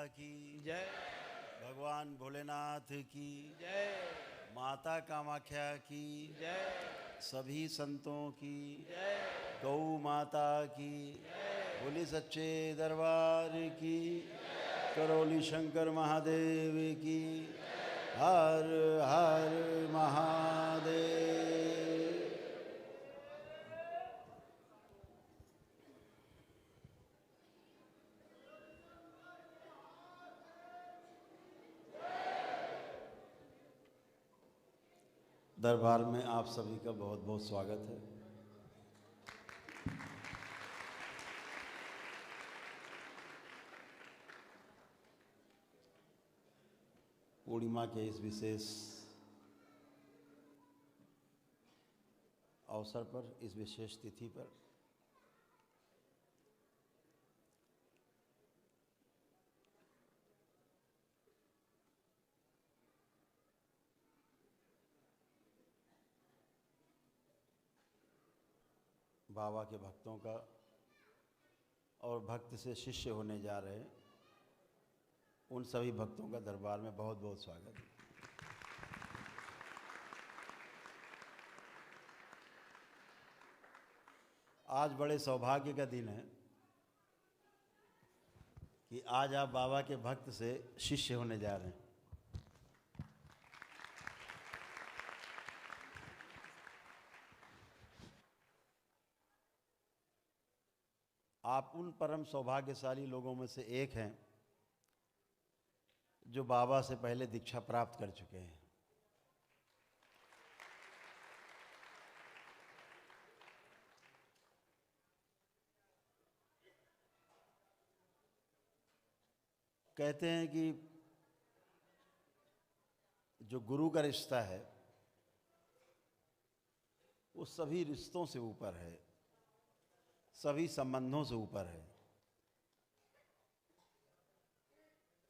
की जय। भगवान भोलेनाथ की जय। माता कामाख्या की जय। सभी संतों की जय। गौ माता की बोली सच्चे दरबार की करौली शंकर महादेव की हर हर महादेव। दरबार में आप सभी का बहुत बहुत स्वागत है। पूर्णिमा के इस विशेष अवसर पर, इस विशेष तिथि पर बाबा के भक्तों का और भक्त से शिष्य होने जा रहे हैं उन सभी भक्तों का दरबार में बहुत बहुत स्वागत है। आज बड़े सौभाग्य का दिन है कि आज आप बाबा के भक्त से शिष्य होने जा रहे हैं। आप उन परम सौभाग्यशाली लोगों में से एक हैं जो बाबा से पहले दीक्षा प्राप्त कर चुके हैं। कहते हैं कि जो गुरु का रिश्ता है वो सभी रिश्तों से ऊपर है, सभी संबंधों से ऊपर है,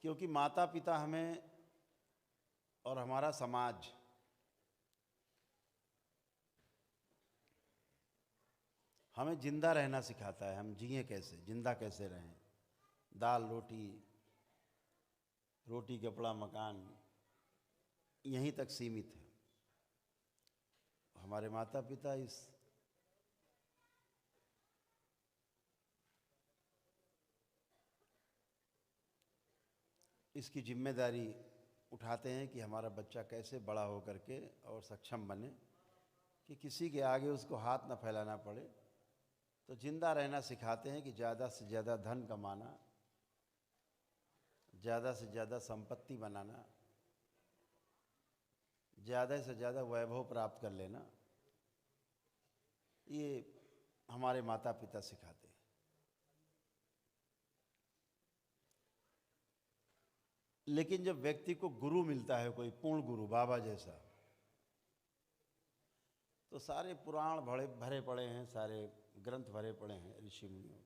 क्योंकि माता पिता हमें और हमारा समाज हमें जिंदा रहना सिखाता है। हम जिए कैसे, जिंदा कैसे रहें। दाल रोटी, रोटी कपड़ा मकान यहीं तक सीमित है। हमारे माता पिता इसकी जिम्मेदारी उठाते हैं कि हमारा बच्चा कैसे बड़ा हो करके और सक्षम बने कि किसी के आगे उसको हाथ न फैलाना पड़े। तो जिंदा रहना सिखाते हैं कि ज़्यादा से ज़्यादा धन कमाना, ज़्यादा से ज़्यादा संपत्ति बनाना, ज़्यादा से ज़्यादा वैभव प्राप्त कर लेना, ये हमारे माता पिता सिखाते हैं। लेकिन जब व्यक्ति को गुरु मिलता है, कोई पूर्ण गुरु बाबा जैसा, तो सारे पुराण भरे पड़े हैं, सारे ग्रंथ भरे पड़े हैं ऋषि मुनियों।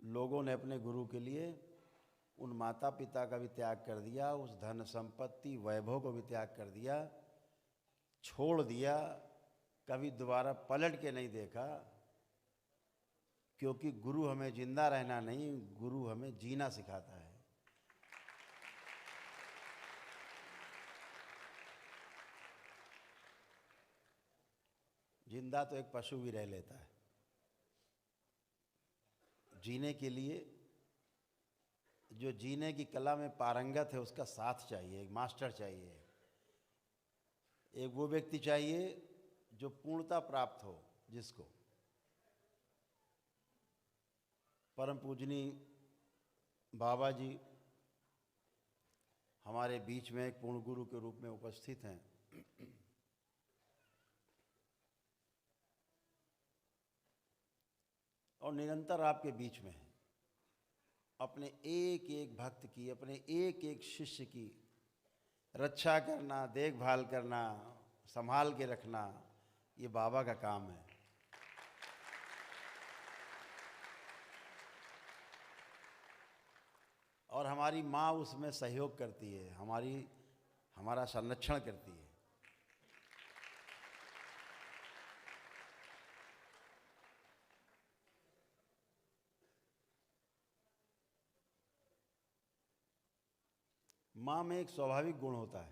लोगों ने अपने गुरु के लिए उन माता पिता का भी त्याग कर दिया, उस धन संपत्ति वैभव को भी त्याग कर दिया, छोड़ दिया, कभी दोबारा पलट के नहीं देखा। क्योंकि गुरु हमें जिंदा रहना नहीं, गुरु हमें जीना सिखाता है। जिंदा तो एक पशु भी रह लेता है। जीने के लिए जो जीने की कला में पारंगत है उसका साथ चाहिए, एक मास्टर चाहिए, एक वो व्यक्ति चाहिए जो पूर्णता प्राप्त हो, जिसको परम पूजनीय बाबा जी हमारे बीच में एक पूर्ण गुरु के रूप में उपस्थित हैं। और निरंतर आपके बीच में है। अपने एक एक भक्त की, अपने एक एक शिष्य की रक्षा करना, देखभाल करना, संभाल के रखना, ये बाबा का काम है। और हमारी माँ उसमें सहयोग करती है, हमारा संरक्षण करती है। माँ में एक स्वाभाविक गुण होता है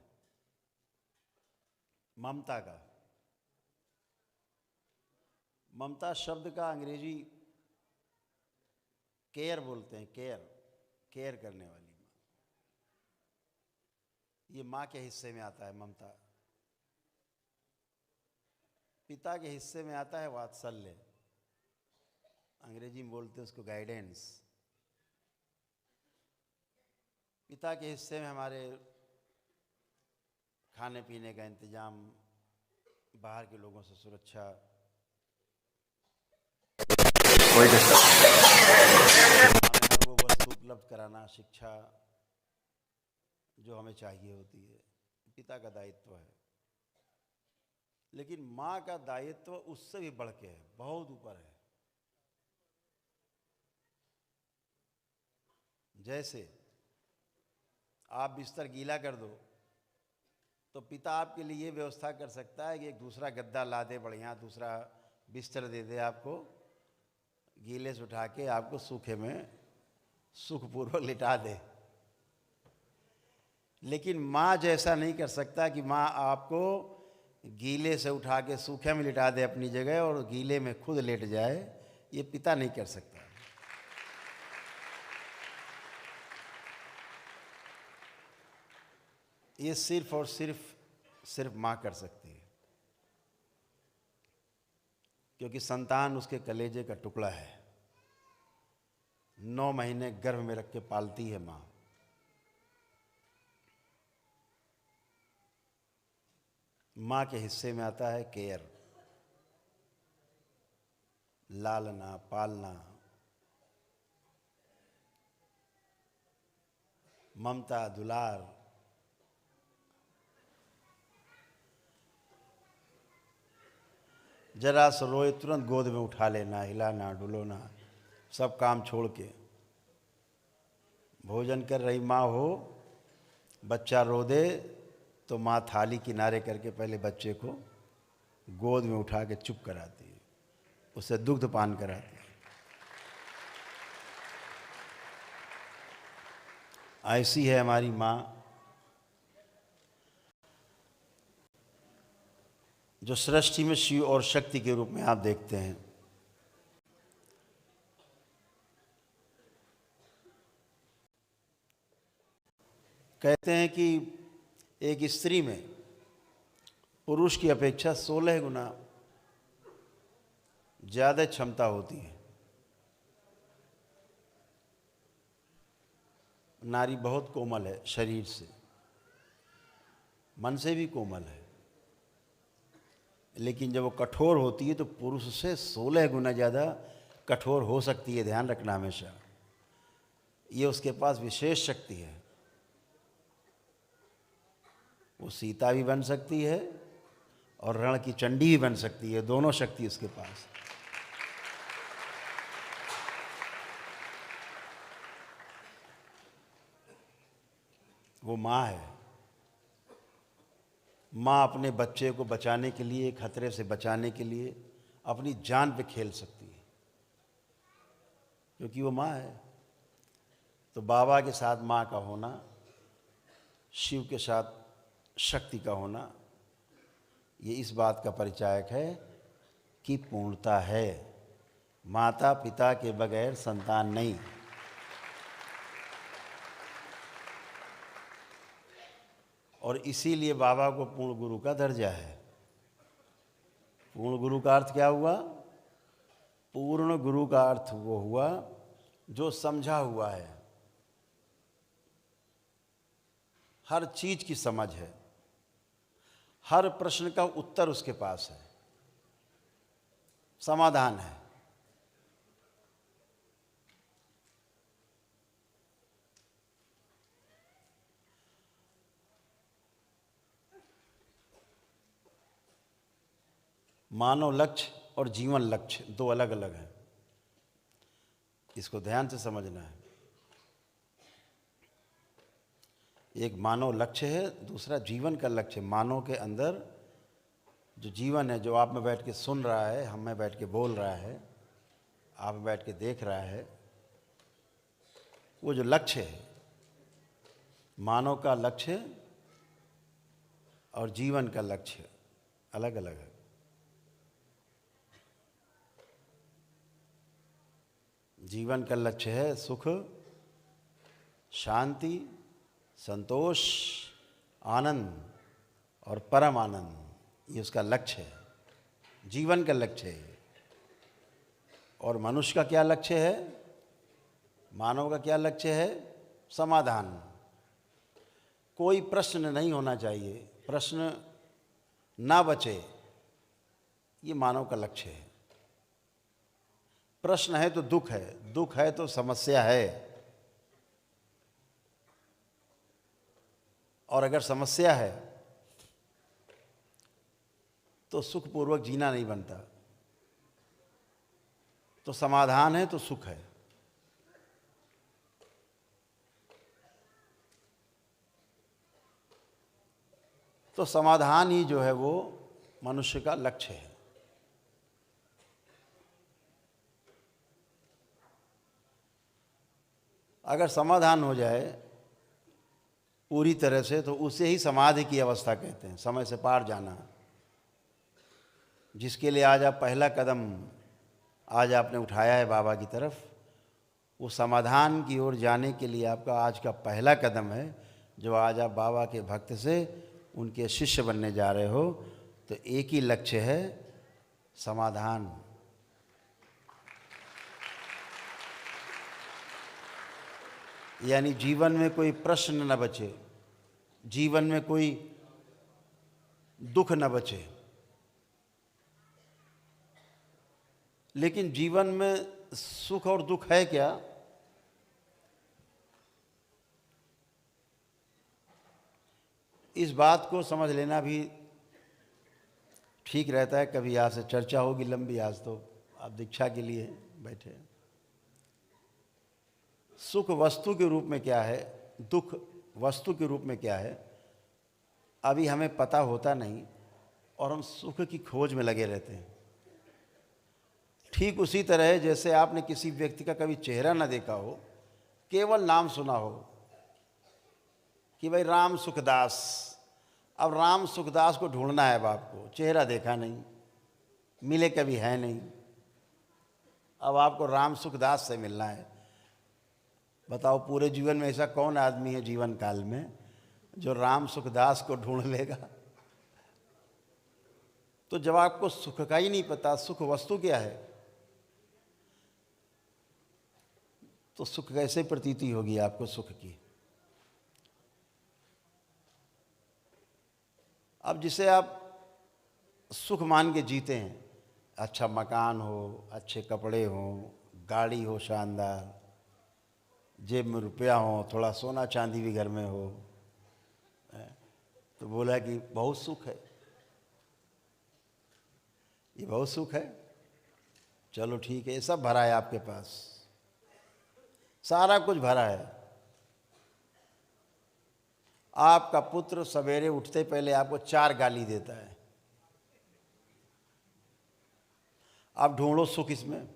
ममता का। ममता शब्द का अंग्रेजी केयर बोलते हैं, केयर, केयर करने वाली माँ। ये माँ के हिस्से में आता है ममता। पिता के हिस्से में आता है वात्सल्य, अंग्रेजी में बोलते हैं उसको गाइडेंस। पिता के हिस्से में हमारे खाने पीने का इंतजाम, बाहर के लोगों से सुरक्षा, कोई हर वो वस्तु उपलब्ध कराना, शिक्षा जो हमें चाहिए होती है, पिता का दायित्व है। लेकिन माँ का दायित्व उससे भी बढ़ के है, बहुत ऊपर है। जैसे आप बिस्तर गीला कर दो तो पिता आपके लिए ये व्यवस्था कर सकता है कि एक दूसरा गद्दा ला दे, बढ़िया दूसरा बिस्तर दे दे, आपको गीले से उठा के आपको सूखे में सुखपूर्वक लिटा दे। लेकिन माँ जैसा नहीं कर सकता कि माँ आपको गीले से उठा के सूखे में लिटा दे अपनी जगह और गीले में खुद लेट जाए। ये पिता नहीं कर सकता। ये सिर्फ और सिर्फ माँ कर सकती है, क्योंकि संतान उसके कलेजे का टुकड़ा है। 9 महीने गर्भ में रख के पालती है माँ। माँ के हिस्से में आता है केयर, लालना, पालना, ममता, दुलार। जरा सा रोए तुरंत गोद में उठा लेना, हिलाना, डुलोना, सब काम छोड़ के। भोजन कर रही माँ हो, बच्चा रो दे तो माँ थाली किनारे करके पहले बच्चे को गोद में उठा के चुप कराती है, उसे दुग्ध पान कराती है। ऐसी है हमारी माँ, जो सृष्टि में शिव और शक्ति के रूप में आप देखते हैं। कहते हैं कि एक स्त्री में पुरुष की अपेक्षा 16 गुना ज़्यादा क्षमता होती है। नारी बहुत कोमल है शरीर से, मन से भी कोमल है, लेकिन जब वो कठोर होती है तो पुरुष से 16 गुना ज़्यादा कठोर हो सकती है। ध्यान रखना हमेशा, ये उसके पास विशेष शक्ति है। वो सीता भी बन सकती है और रण की चंडी भी बन सकती है, दोनों शक्ति उसके पास। वो माँ है। माँ अपने बच्चे को बचाने के लिए, खतरे से बचाने के लिए अपनी जान पे खेल सकती है, क्योंकि वो माँ है। तो बाबा के साथ माँ का होना, शिव के साथ शक्ति का होना, ये इस बात का परिचायक है कि पूर्णता है। माता पिता के बगैर संतान नहीं। और इसीलिए बाबा को पूर्ण गुरु का दर्जा है। पूर्ण गुरु का अर्थ क्या हुआ? पूर्ण गुरु का अर्थ वो हुआ जो समझा हुआ है, हर चीज की समझ है, हर प्रश्न का उत्तर उसके पास है, समाधान है। मानव लक्ष्य और जीवन लक्ष्य दो अलग अलग हैं, इसको ध्यान से समझना है। एक मानव लक्ष्य है, दूसरा जीवन का लक्ष्य। मानव के अंदर जो जीवन है, जो आप में बैठ के सुन रहा है, हम में बैठ के बोल रहा है, आप में बैठ के देख रहा है, वो जो लक्ष्य है, मानव का लक्ष्य और जीवन का लक्ष्य अलग अलग है। जीवन का लक्ष्य है सुख, शांति, संतोष, आनंद और परम आनंद, ये उसका लक्ष्य है, जीवन का लक्ष्य है। और मनुष्य का क्या लक्ष्य है, मानव का क्या लक्ष्य है? समाधान। कोई प्रश्न नहीं होना चाहिए, प्रश्न ना बचे, ये मानव का लक्ष्य है। प्रश्न है तो दुख है, दुख है तो समस्या है, और अगर समस्या है तो सुखपूर्वक जीना नहीं बनता। तो समाधान है तो सुख है। तो समाधान ही जो है वो मनुष्य का लक्ष्य है। अगर समाधान हो जाए पूरी तरह से तो उसे ही समाधि की अवस्था कहते हैं, समय से पार जाना। जिसके लिए आज आप पहला कदम आज आपने उठाया है बाबा की तरफ, वो समाधान की ओर जाने के लिए आपका आज का पहला कदम है, जो आज आप बाबा के भक्त से उनके शिष्य बनने जा रहे हो। तो एक ही लक्ष्य है, समाधान। यानी जीवन में कोई प्रश्न न बचे, जीवन में कोई दुख न बचे। लेकिन जीवन में सुख और दुख है क्या? इस बात को समझ लेना भी ठीक रहता है। कभी यहाँ से चर्चा होगी लंबी, आज तो आप दीक्षा के लिए बैठे। सुख वस्तु के रूप में क्या है, दुख वस्तु के रूप में क्या है, अभी हमें पता होता नहीं, और हम सुख की खोज में लगे रहते हैं। ठीक उसी तरह है जैसे आपने किसी व्यक्ति का कभी चेहरा ना देखा हो, केवल नाम सुना हो कि भाई राम सुखदास। अब राम सुखदास को ढूंढना है अब आपको, चेहरा देखा नहीं, मिले कभी है नहीं, अब आपको राम सुखदास से मिलना है। बताओ पूरे जीवन में ऐसा कौन आदमी है जीवन काल में जो राम सुखदास को ढूंढ लेगा? तो जब आपको सुख का ही नहीं पता, सुख वस्तु क्या है, तो सुख कैसे प्रतीति होगी आपको सुख की? अब जिसे आप सुख मान के जीते हैं, अच्छा मकान हो, अच्छे कपड़े हो, गाड़ी हो शानदार, जेब में रुपया हो, थोड़ा सोना चांदी भी घर में हो, तो बोला कि बहुत सुख है, ये बहुत सुख है। चलो ठीक है, ये सब भरा है आपके पास, सारा कुछ भरा है। आपका पुत्र सवेरे उठते पहले आपको 4 गाली देता है, आप ढूंढो सुख इसमें।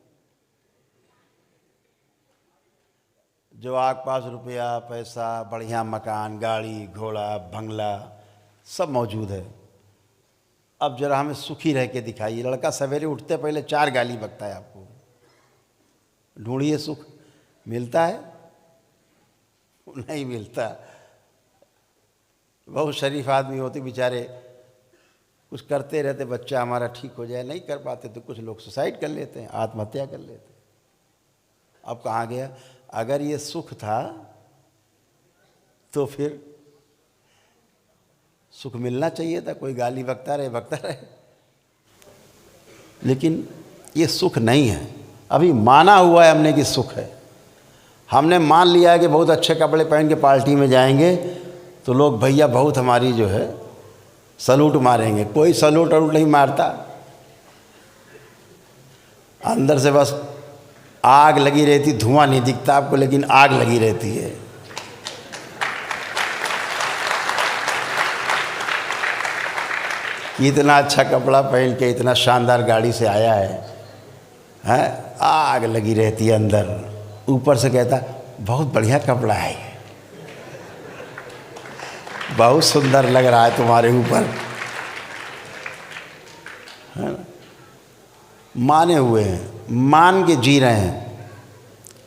जो आपके पास रुपया पैसा, बढ़िया मकान, गाड़ी घोड़ा, बंगला सब मौजूद है, अब जरा हमें सुखी रह के दिखाइए। लड़का सवेरे उठते पहले 4 गाली बकता है आपको, ढूंढिए सुख, मिलता है? नहीं मिलता। बहुत शरीफ आदमी होते बेचारे, कुछ करते रहते बच्चा हमारा ठीक हो जाए, नहीं कर पाते तो कुछ लोग सुसाइड कर लेते हैं, आत्महत्या कर लेते हैं। अब कहाँ गया? अगर ये सुख था तो फिर सुख मिलना चाहिए था, कोई गाली बकता रहे। लेकिन ये सुख नहीं है, अभी माना हुआ है हमने कि सुख है। हमने मान लिया है कि बहुत अच्छे कपड़े पहन के पार्टी में जाएंगे तो लोग भैया बहुत हमारी जो है सलूट मारेंगे। कोई सलूट वलूट नहीं मारता, अंदर से बस आग लगी रहती, धुआं नहीं दिखता आपको, लेकिन आग लगी रहती है। इतना अच्छा कपड़ा पहन के इतना शानदार गाड़ी से आया है, आग लगी रहती है अंदर। ऊपर से कहता बहुत बढ़िया कपड़ा है। बहुत सुंदर लग रहा है तुम्हारे ऊपर, है ना। माने हुए हैं, मान के जी रहे हैं,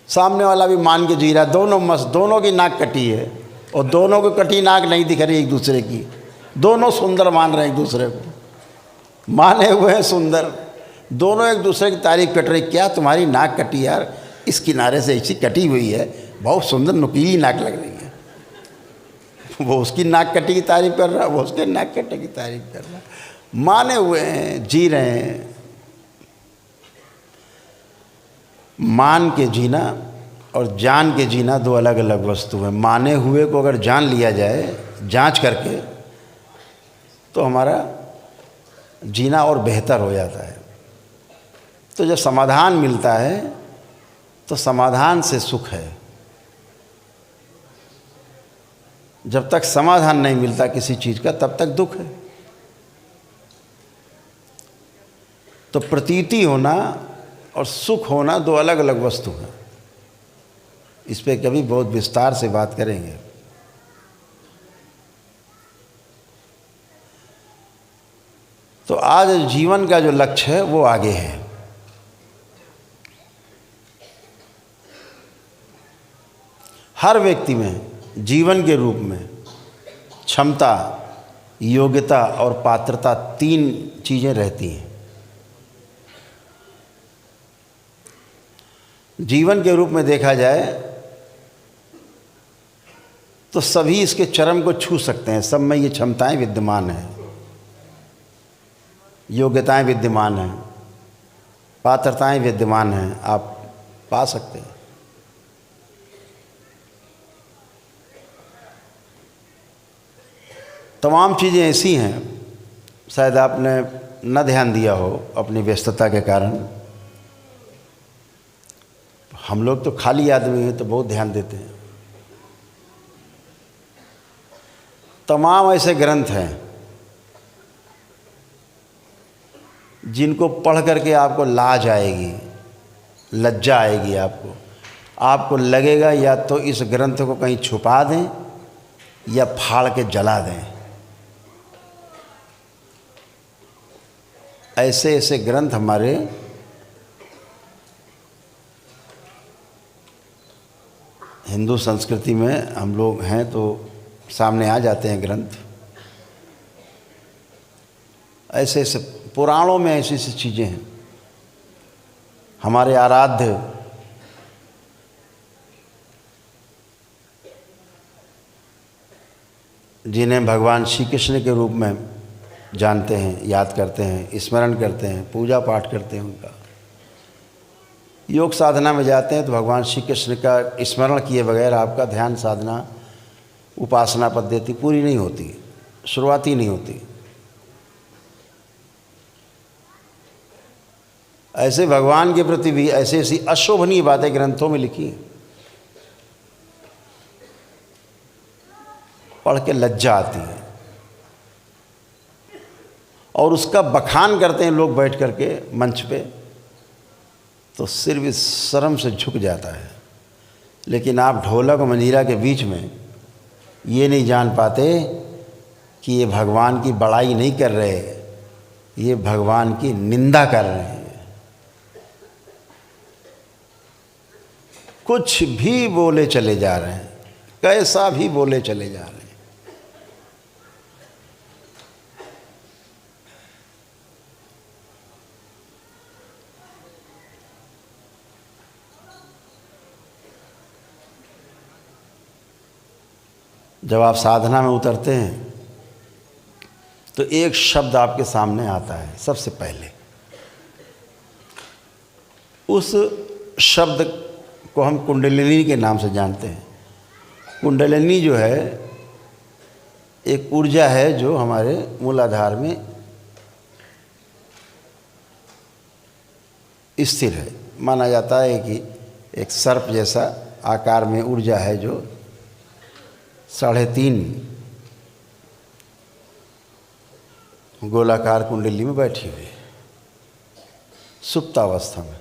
सामने वाला भी मान के जी रहा है, दोनों मस्त, दोनों की नाक कटी है और दोनों को कटी नाक नहीं दिख रही एक दूसरे की, दोनों सुंदर मान रहे हैं एक दूसरे को, माने हुए हैं सुंदर, दोनों एक दूसरे की तारीफ कर रहे, क्या तुम्हारी नाक कटी यार, इस किनारे से ऐसी कटी हुई है, बहुत सुंदर नुकीली नाक लग रही है। वो उसकी नाक कटी की तारीफ कर रहा है, वो उसके नाक कटे की तारीफ कर रहा है। माने हुए हैं, जी रहे हैं। मान के जीना और जान के जीना दो अलग अलग वस्तु हैं। माने हुए को अगर जान लिया जाए जांच करके तो हमारा जीना और बेहतर हो जाता है। तो जब समाधान मिलता है तो समाधान से सुख है, जब तक समाधान नहीं मिलता किसी चीज़ का तब तक दुख है। तो प्रतीति होना और सुख होना दो अलग अलग वस्तु हैं। इस पे कभी बहुत विस्तार से बात करेंगे। तो आज जीवन का जो लक्ष्य है वो आगे है। हर व्यक्ति में जीवन के रूप में क्षमता, योग्यता और पात्रता तीन चीज़ें रहती हैं। जीवन के रूप में देखा जाए तो सभी इसके चरम को छू सकते हैं। सब में ये क्षमताएं विद्यमान हैं, योग्यताएं विद्यमान हैं, पात्रताएं विद्यमान हैं, आप पा सकते हैं। तमाम चीज़ें ऐसी हैं, शायद आपने न ध्यान दिया हो अपनी व्यस्तता के कारण। हम लोग तो खाली आदमी हैं तो बहुत ध्यान देते हैं। तमाम ऐसे ग्रंथ हैं जिनको पढ़ करके आपको लाज आएगी, लज्जा आएगी। आपको लगेगा या तो इस ग्रंथ को कहीं छुपा दें या फाड़ के जला दें। ऐसे ऐसे ग्रंथ हमारे हिंदू संस्कृति में हम लोग हैं तो सामने आ जाते हैं ग्रंथ। ऐसे ऐसे पुराणों में ऐसी ऐसी चीज़ें हैं। हमारे आराध्य जिन्हें भगवान श्री कृष्ण के रूप में जानते हैं, याद करते हैं, स्मरण करते हैं, पूजा पाठ करते हैं, उनका योग साधना में जाते हैं तो भगवान श्री कृष्ण का स्मरण किए बगैर आपका ध्यान साधना, उपासना पद्धति पूरी नहीं होती, शुरुआत ही नहीं होती। ऐसे भगवान के प्रति भी ऐसी ऐसी अशोभनीय बातें ग्रंथों में लिखी हैं, पढ़ के लज्जा आती है। और उसका बखान करते हैं लोग बैठ करके मंच पे, तो सिर भी शर्म से झुक जाता है। लेकिन आप ढोलक और मंजीरा के बीच में ये नहीं जान पाते कि ये भगवान की बड़ाई नहीं कर रहे, ये भगवान की निंदा कर रहे हैं। कुछ भी बोले चले जा रहे हैं, कैसा भी बोले चले जा रहे हैं। जब आप साधना में उतरते हैं तो एक शब्द आपके सामने आता है सबसे पहले। उस शब्द को हम कुंडलिनी के नाम से जानते हैं। कुंडलिनी जो है एक ऊर्जा है जो हमारे मूलाधार में स्थिर है। माना जाता है कि एक सर्प जैसा आकार में ऊर्जा है जो 3.5 गोलाकार कुंडली में बैठी हुई है सुप्तावस्था में।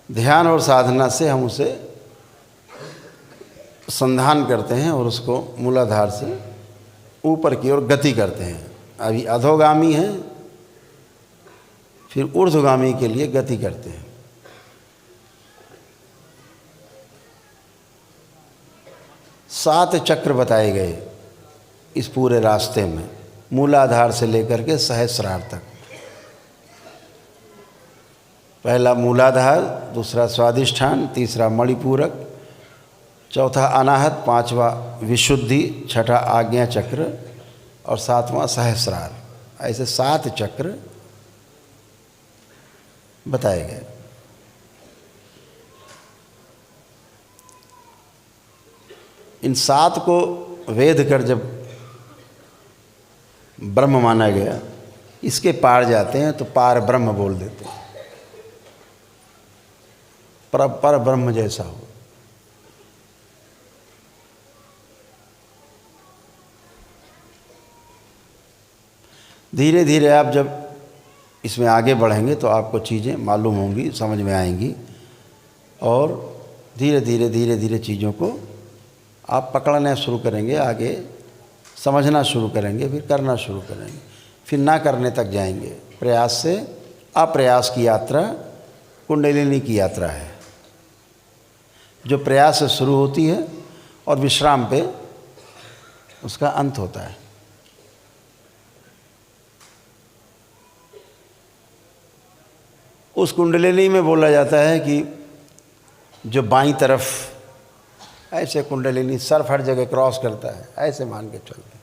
ध्यान और साधना से हम उसे संधान करते हैं और उसको मूलाधार से ऊपर की ओर गति करते हैं। अभी अधोगामी है, फिर ऊर्ध्वगामी के लिए गति करते हैं। सात चक्र बताए गए इस पूरे रास्ते में, मूलाधार से लेकर के सहस्रार तक। पहला मूलाधार, दूसरा स्वादिष्ठान, तीसरा मणिपूरक, चौथा अनाहत, पांचवा विशुद्धि, छठा आज्ञा चक्र और सातवां सहस्रार। ऐसे 7 चक्र बताए गए। इन 7 को वेद कर जब ब्रह्म माना गया, इसके पार जाते हैं तो पार ब्रह्म बोल देते हैं, पर ब्रह्म जैसा हो। धीरे धीरे आप जब इसमें आगे बढ़ेंगे तो आपको चीज़ें मालूम होंगी, समझ में आएंगी, और धीरे धीरे धीरे धीरे चीज़ों को आप पकड़ना शुरू करेंगे, आगे समझना शुरू करेंगे, फिर करना शुरू करेंगे, फिर ना करने तक जाएंगे। प्रयास से अप्रयास की यात्रा कुंडलिनी की यात्रा है, जो प्रयास से शुरू होती है और विश्राम पे उसका अंत होता है। उस कुंडलिनी में बोला जाता है कि जो बाईं तरफ, ऐसे कुंडलिनी सर्फ हर जगह क्रॉस करता है, ऐसे मान के चलते।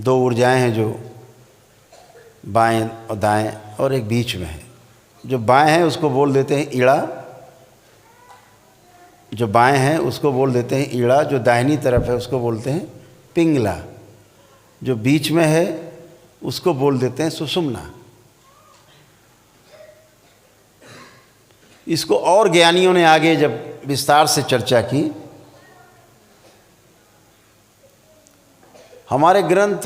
2 ऊर्जाएं हैं जो बाएं और दाएं, और एक बीच में है। जो बाएं हैं उसको बोल देते हैं ईड़ा, जो बाएं हैं उसको बोल देते हैं ईड़ा, जो दाहिनी तरफ है उसको बोलते हैं पिंगला, जो बीच में है उसको बोल देते हैं सुषुम्ना। इसको और ज्ञानियों ने आगे जब विस्तार से चर्चा की, हमारे ग्रंथ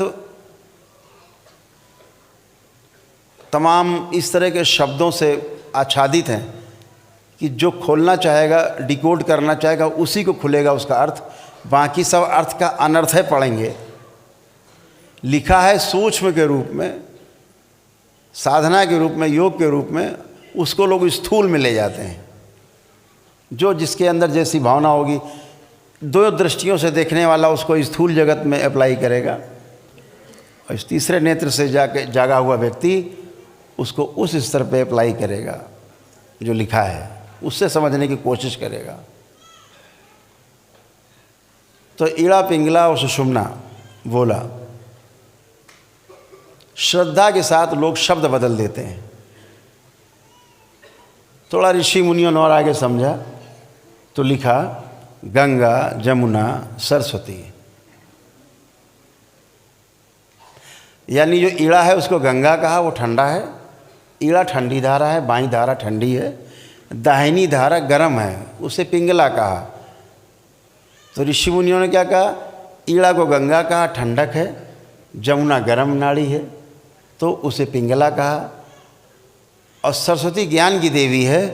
तमाम इस तरह के शब्दों से आच्छादित हैं कि जो खोलना चाहेगा, डिकोड करना चाहेगा, उसी को खुलेगा उसका अर्थ। बाकी सब अर्थ का अनर्थ है पढ़ेंगे। लिखा है सूक्ष्म के रूप में, साधना के रूप में, योग के रूप में, उसको लोग स्थूल में ले जाते हैं। जो जिसके अंदर जैसी भावना होगी, 2 दृष्टियों से देखने वाला उसको स्थूल जगत में अप्लाई करेगा, और इस तीसरे नेत्र से जागा हुआ व्यक्ति उसको उस स्तर पे अप्लाई करेगा जो लिखा है, उससे समझने की कोशिश करेगा। तो ईड़ा, पिंगला और सुषुम्ना बोला। श्रद्धा के साथ लोग शब्द बदल देते हैं। थोड़ा ऋषि मुनियों ने और आगे समझा तो लिखा गंगा, जमुना, सरस्वती। यानी जो ईड़ा है उसको गंगा कहा, वो ठंडा है। ईड़ा ठंडी धारा है, बाईं धारा ठंडी है, दाहिनी धारा गर्म है, उसे पिंगला कहा। तो ऋषि मुनियों ने क्या कहा, ईड़ा को गंगा कहा, ठंडक है, जमुना गर्म नाड़ी है तो उसे पिंगला कहा, और सरस्वती ज्ञान की देवी है,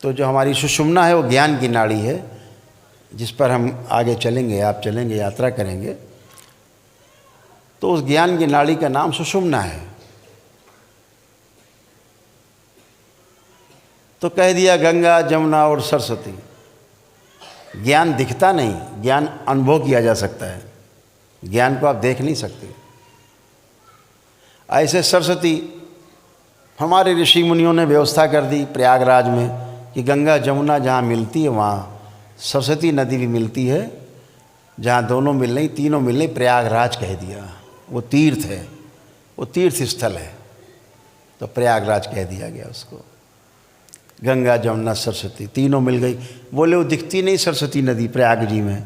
तो जो हमारी सुषुम्ना है वो ज्ञान की नाड़ी है, जिस पर हम आगे चलेंगे, आप चलेंगे, यात्रा करेंगे। तो उस ज्ञान की नाड़ी का नाम सुषुम्ना है। तो कह दिया गंगा, जमुना और सरस्वती। ज्ञान दिखता नहीं, ज्ञान अनुभव किया जा सकता है, ज्ञान को आप देख नहीं सकते। ऐसे सरस्वती हमारे ऋषि मुनियों ने व्यवस्था कर दी प्रयागराज में कि गंगा जमुना जहाँ मिलती है वहाँ सरस्वती नदी भी मिलती है। जहाँ दोनों मिल रही, तीनों मिल रही, प्रयागराज कह दिया। वो तीर्थ है, वो तीर्थ स्थल है, तो प्रयागराज कह दिया गया उसको। गंगा, जमुना, सरस्वती तीनों मिल गई। बोले वो दिखती नहीं सरस्वती नदी प्रयाग जी में,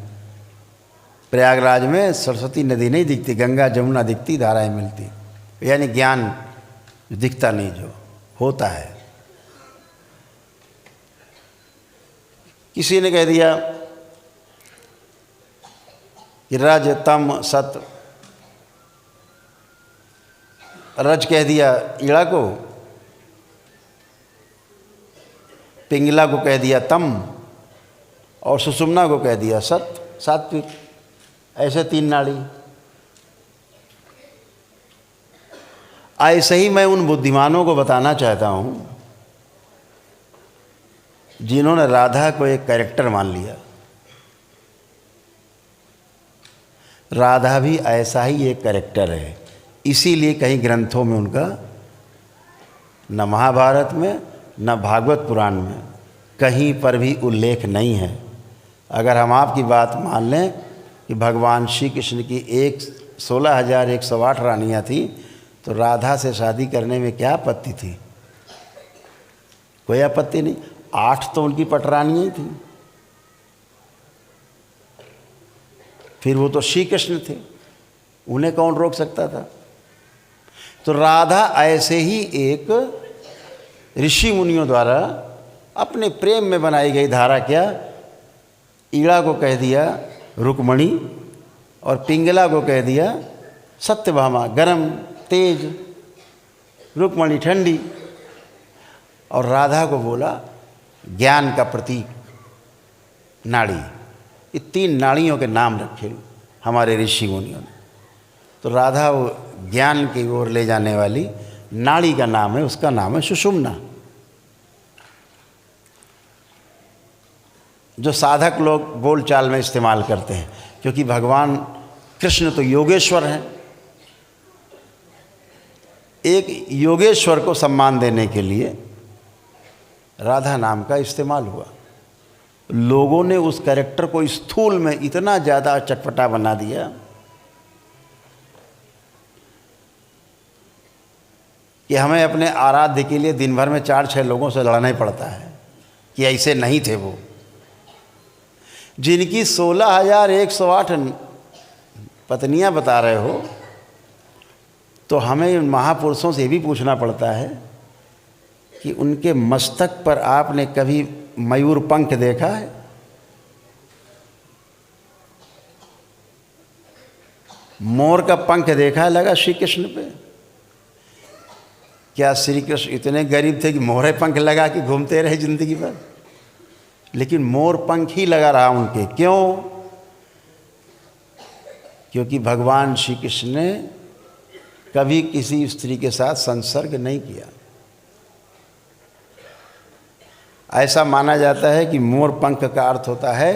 प्रयागराज में सरस्वती नदी नहीं दिखती, गंगा जमुना दिखती, धाराएं मिलती। यानी ज्ञान दिखता नहीं, जो होता है। किसी ने कह दिया कि रज, तम, सत। रज कह दिया ईड़ा को, पिंगला को कह दिया तम, और सुषुम्ना को कह दिया सत, सात्विक। ऐसे 3 नाड़ी। ऐसे ही मैं उन बुद्धिमानों को बताना चाहता हूँ जिन्होंने राधा को एक कैरेक्टर मान लिया। राधा भी ऐसा ही एक कैरेक्टर है, इसीलिए कहीं ग्रंथों में उनका न महाभारत में न भागवत पुराण में कहीं पर भी उल्लेख नहीं है। अगर हम आपकी बात मान लें कि भगवान श्री कृष्ण की 16,108 रानियाँ थी, तो राधा से शादी करने में क्या आपत्ति थी? कोई आपत्ति नहीं। 8 तो उनकी पटरानियाँ ही थी। फिर वो तो श्री कृष्ण थे, उन्हें कौन रोक सकता था? तो राधा ऐसे ही एक ऋषि मुनियों द्वारा अपने प्रेम में बनाई गई धारा। क्या? ईड़ा को कह दिया रुक्मणी और पिंगला को कह दिया सत्यभामा, गरम तेज, रुक्मणी ठंडी, और राधा को बोला ज्ञान का प्रतीक नाड़ी। ये 3 नाड़ियों के नाम रखे हमारे ऋषि मुनियों ने। तो राधा वो ज्ञान की ओर ले जाने वाली नाड़ी का नाम है, उसका नाम है सुषुम्ना। जो साधक लोग बोलचाल में इस्तेमाल करते हैं, क्योंकि भगवान कृष्ण तो योगेश्वर हैं। एक योगेश्वर को सम्मान देने के लिए राधा नाम का इस्तेमाल हुआ। लोगों ने उस कैरेक्टर को स्थूल में इतना ज़्यादा चटपटा बना दिया कि हमें अपने आराध्य के लिए दिन भर में 4-6 लोगों से लड़ना ही पड़ता है कि ऐसे नहीं थे वो। जिनकी 16,108 पत्नियां बता रहे हो, तो हमें महापुरुषों से भी पूछना पड़ता है कि उनके मस्तक पर आपने कभी मयूर पंख देखा है? मोर का पंख देखा है लगा श्री कृष्ण पे? क्या श्री कृष्ण इतने गरीब थे कि मोरे पंख लगा के घूमते रहे जिंदगी भर? लेकिन मोर पंख ही लगा रहा उनके। क्यों? क्योंकि भगवान श्री कृष्ण ने कभी किसी स्त्री के साथ संसर्ग नहीं किया। ऐसा माना जाता है कि मोर पंख का अर्थ होता है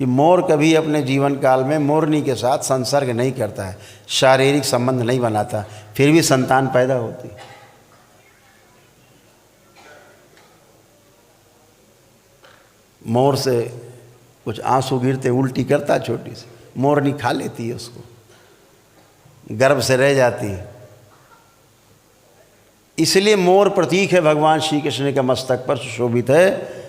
कि मोर कभी अपने जीवन काल में मोरनी के साथ संसर्ग नहीं करता है, शारीरिक संबंध नहीं बनाता, फिर भी संतान पैदा होती। मोर से कुछ आंसू गिरते उल्टी करता छोटी सी, मोरनी खा लेती है उसको, गर्भ से रह जाती है। इसलिए मोर प्रतीक है भगवान श्री कृष्ण के मस्तक पर सुशोभित है।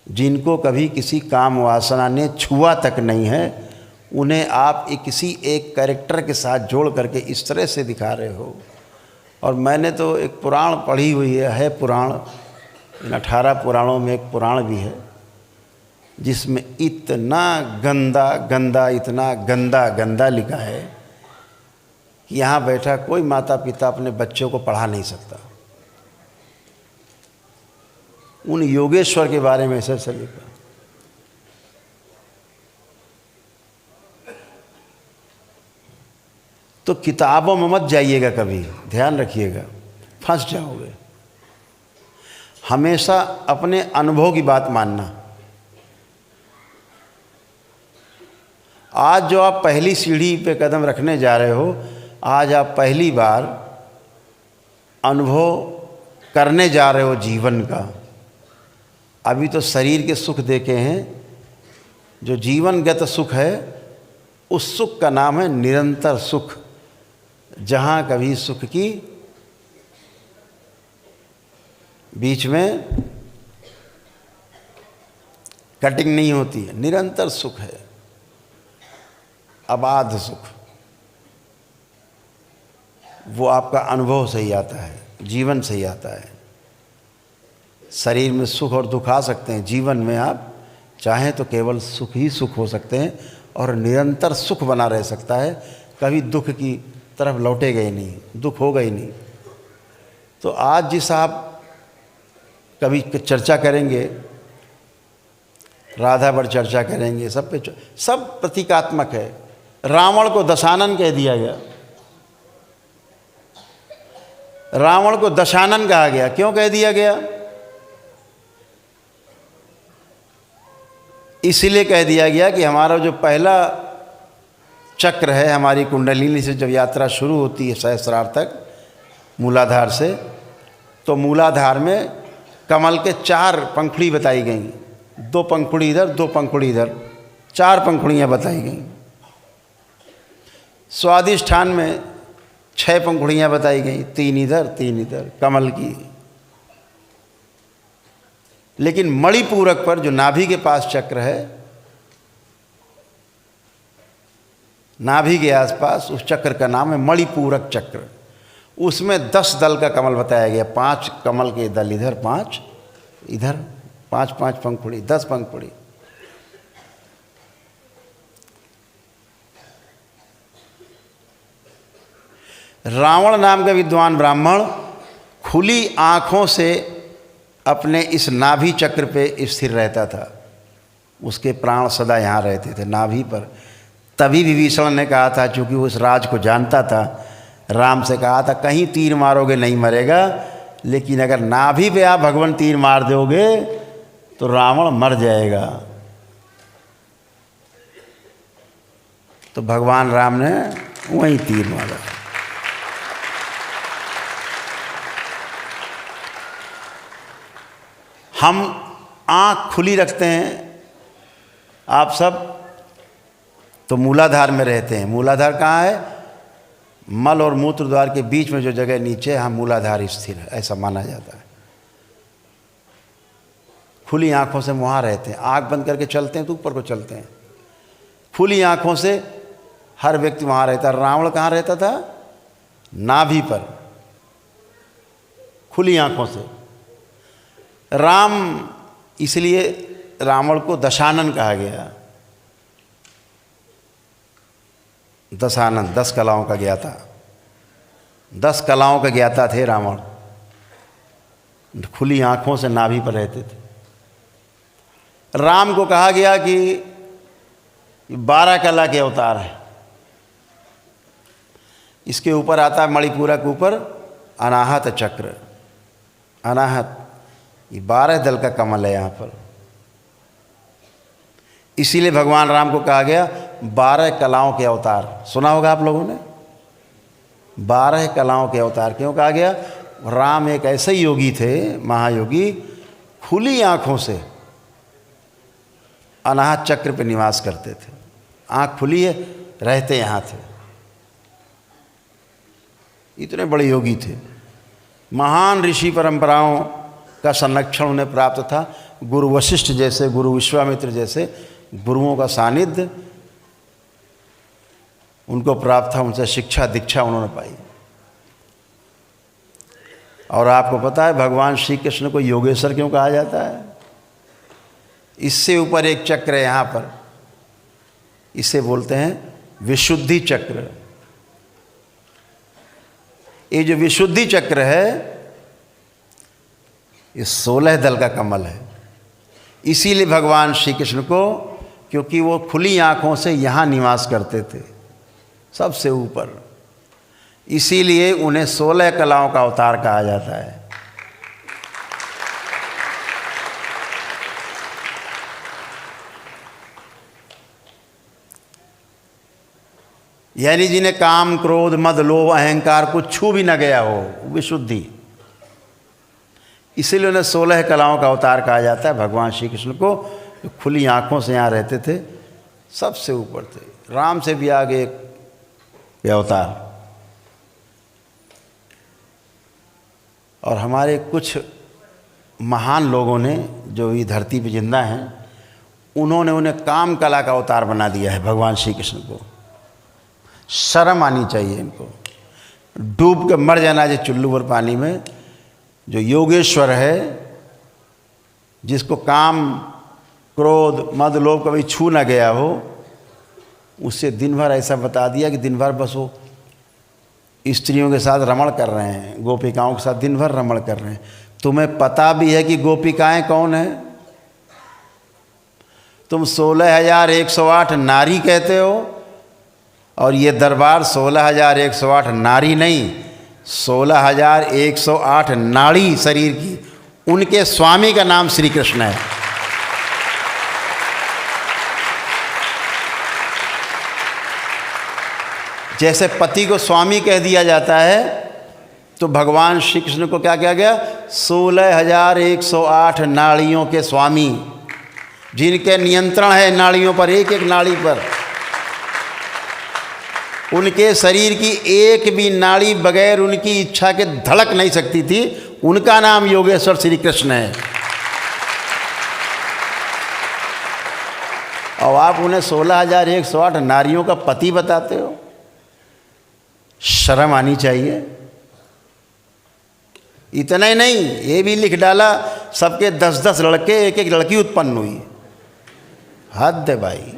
जिनको कभी किसी काम वासना ने छुआ तक नहीं है, उन्हें आप किसी एक कैरेक्टर के साथ जोड़ करके इस तरह से दिखा रहे हो। और मैंने तो एक पुराण पढ़ी हुई है पुराण, इन 18 पुराणों में एक पुराण भी है जिसमें इतना गंदा गंदा, इतना गंदा गंदा लिखा है कि यहाँ बैठा कोई माता पिता अपने बच्चों को पढ़ा नहीं सकता। उन योगेश्वर के बारे में ऐसे लिखा। तो किताबों में मत जाइएगा कभी, ध्यान रखिएगा, फंस जाओगे। हमेशा अपने अनुभव की बात मानना। आज जो आप पहली सीढ़ी पे कदम रखने जा रहे हो, आज आप पहली बार अनुभव करने जा रहे हो जीवन का। अभी तो शरीर के सुख देखे हैं, जो जीवनगत सुख है उस सुख का नाम है निरंतर सुख, जहाँ कभी सुख की बीच में कटिंग नहीं होती है, निरंतर सुख है, अबाध सुख। वो आपका अनुभव से ही आता है, जीवन से ही आता है। शरीर में सुख और दुख आ सकते हैं, जीवन में आप चाहें तो केवल सुख ही सुख हो सकते हैं और निरंतर सुख बना रह सकता है। कभी दुख की तरफ लौटेगा ही नहीं, दुख होगा ही नहीं। तो आज जिस आप कभी चर्चा करेंगे राधा पर चर्चा करेंगे, सब पे सब प्रतीकात्मक है। रावण को दशानन कह दिया गया, रावण को दशानन कहा गया। क्यों कह दिया गया? इसलिए कह दिया गया कि हमारा जो पहला चक्र है, हमारी कुंडलिनी से जब यात्रा शुरू होती है सहस्रार तक, मूलाधार से, तो मूलाधार में कमल के 4 पंखुड़ी बताई गई, 2 पंखुड़ी इधर 2 पंखुड़ी इधर, 4 पंखुड़ियाँ बताई गई। स्वादिष्ठान में 6 पंखुड़ियाँ बताई गई, 3 इधर 3 इधर कमल की। लेकिन मणिपूरक पर जो नाभि के पास चक्र है, नाभि के आसपास, उस चक्र का नाम है मणिपूरक चक्र। उसमें 10 दल का कमल बताया गया, 5 कमल के दल इधर, 5 इधर, 5-5 पंखुड़ी, 10 पंखुड़ी। रावण नाम का विद्वान ब्राह्मण खुली आँखों से अपने इस नाभि चक्र पे स्थिर रहता था, उसके प्राण सदा यहाँ रहते थे नाभि पर। तभी विभीषण ने कहा था, चूँकि वो उस राज को जानता था, राम से कहा था कहीं तीर मारोगे नहीं मरेगा, लेकिन अगर नाभि पे आप भगवान तीर मार दोगे तो रावण मर जाएगा। तो भगवान राम ने वहीं तीर मारा। हम आँख खुली रखते हैं, आप सब तो मूलाधार में रहते हैं। मूलाधार कहाँ है? मल और मूत्र द्वार के बीच में जो जगह नीचे, हम मूलाधार स्थिर है, ऐसा माना जाता है। खुली आँखों से वहाँ रहते हैं। आँख बंद करके चलते हैं तो ऊपर को चलते हैं। खुली आँखों से हर व्यक्ति वहाँ रहता है। रावण कहाँ रहता था? नाभि पर, खुली आँखों से। राम, इसलिए रावण को दशानन कहा गया। दशानन, 10 कलाओं का ज्ञाता, 10 कलाओं का ज्ञाता थे रावण। खुली आँखों से नाभि पर रहते थे। राम को कहा गया कि 12 कला के अवतार है। इसके ऊपर आता है मणिपूरक के ऊपर अनाहत चक्र। अनाहत, ये 12 दल का कमल है यहाँ पर। इसीलिए भगवान राम को कहा गया 12 कलाओं के अवतार। सुना होगा आप लोगों ने, 12 कलाओं के अवतार क्यों कहा गया? राम एक ऐसे योगी थे, महायोगी, खुली आँखों से अनाहत चक्र पे निवास करते थे। आँख खुली है, रहते यहाँ थे। इतने बड़े योगी थे। महान ऋषि परंपराओं का संरक्षण उन्हें प्राप्त था। गुरु वशिष्ठ जैसे, गुरु विश्वामित्र जैसे गुरुओं का सानिध्य उनको प्राप्त था। उनसे शिक्षा दीक्षा उन्होंने पाई। और आपको पता है भगवान श्री कृष्ण को योगेश्वर क्यों कहा जाता है? इससे ऊपर एक चक्र है यहाँ पर, इसे बोलते हैं विशुद्धि चक्र। ये जो विशुद्धि चक्र है, ये 16 दल का कमल है। इसीलिए भगवान श्री कृष्ण को, क्योंकि वो खुली आँखों से यहाँ निवास करते थे सबसे ऊपर, इसीलिए उन्हें 16 कलाओं का अवतार कहा जाता है। यानी जिन्हें काम, क्रोध, मद, लोभ, अहंकार कुछ छू भी न गया हो, विशुद्धि। इसीलिए उन्हें 16 कलाओं का अवतार कहा जाता है। भगवान श्री कृष्ण को जो खुली आँखों से यहाँ रहते थे, सबसे ऊपर थे। राम से भी आगे एक अवतार। और हमारे कुछ महान लोगों ने जो ये धरती पे जिंदा हैं, उन्होंने उन्हें काम कला का अवतार बना दिया है भगवान श्री कृष्ण को। शर्म आनी चाहिए इनको। डूब के मर जाना चाहिए चुल्लू भर पानी में। जो योगेश्वर है, जिसको काम, क्रोध, मद, लोभ कभी छू ना गया हो, उससे दिन भर ऐसा बता दिया कि दिन भर बस वो स्त्रियों के साथ रमण कर रहे हैं, गोपिकाओं के साथ दिन भर रमण कर रहे हैं। तुम्हें पता भी है कि गोपिकाएं कौन है? तुम 16,108 नारी कहते हो, और ये दरबार 16,108 नारी नहीं, 16,108 नाड़ी शरीर की, उनके स्वामी का नाम श्री कृष्ण है। जैसे पति को स्वामी कह दिया जाता है, तो भगवान श्री कृष्ण को क्या कहा गया? 16,108 नाड़ियों के स्वामी, जिनके नियंत्रण है नाड़ियों पर, एक एक नाड़ी पर। उनके शरीर की एक भी नाड़ी बगैर उनकी इच्छा के धड़क नहीं सकती थी। उनका नाम योगेश्वर श्री कृष्ण है। और आप उन्हें 16,108 नारियों का पति बताते हो? शर्म आनी चाहिए। इतना ही नहीं, ये भी लिख डाला सबके 10-10 लड़के, एक एक लड़की उत्पन्न हुई। हद है भाई।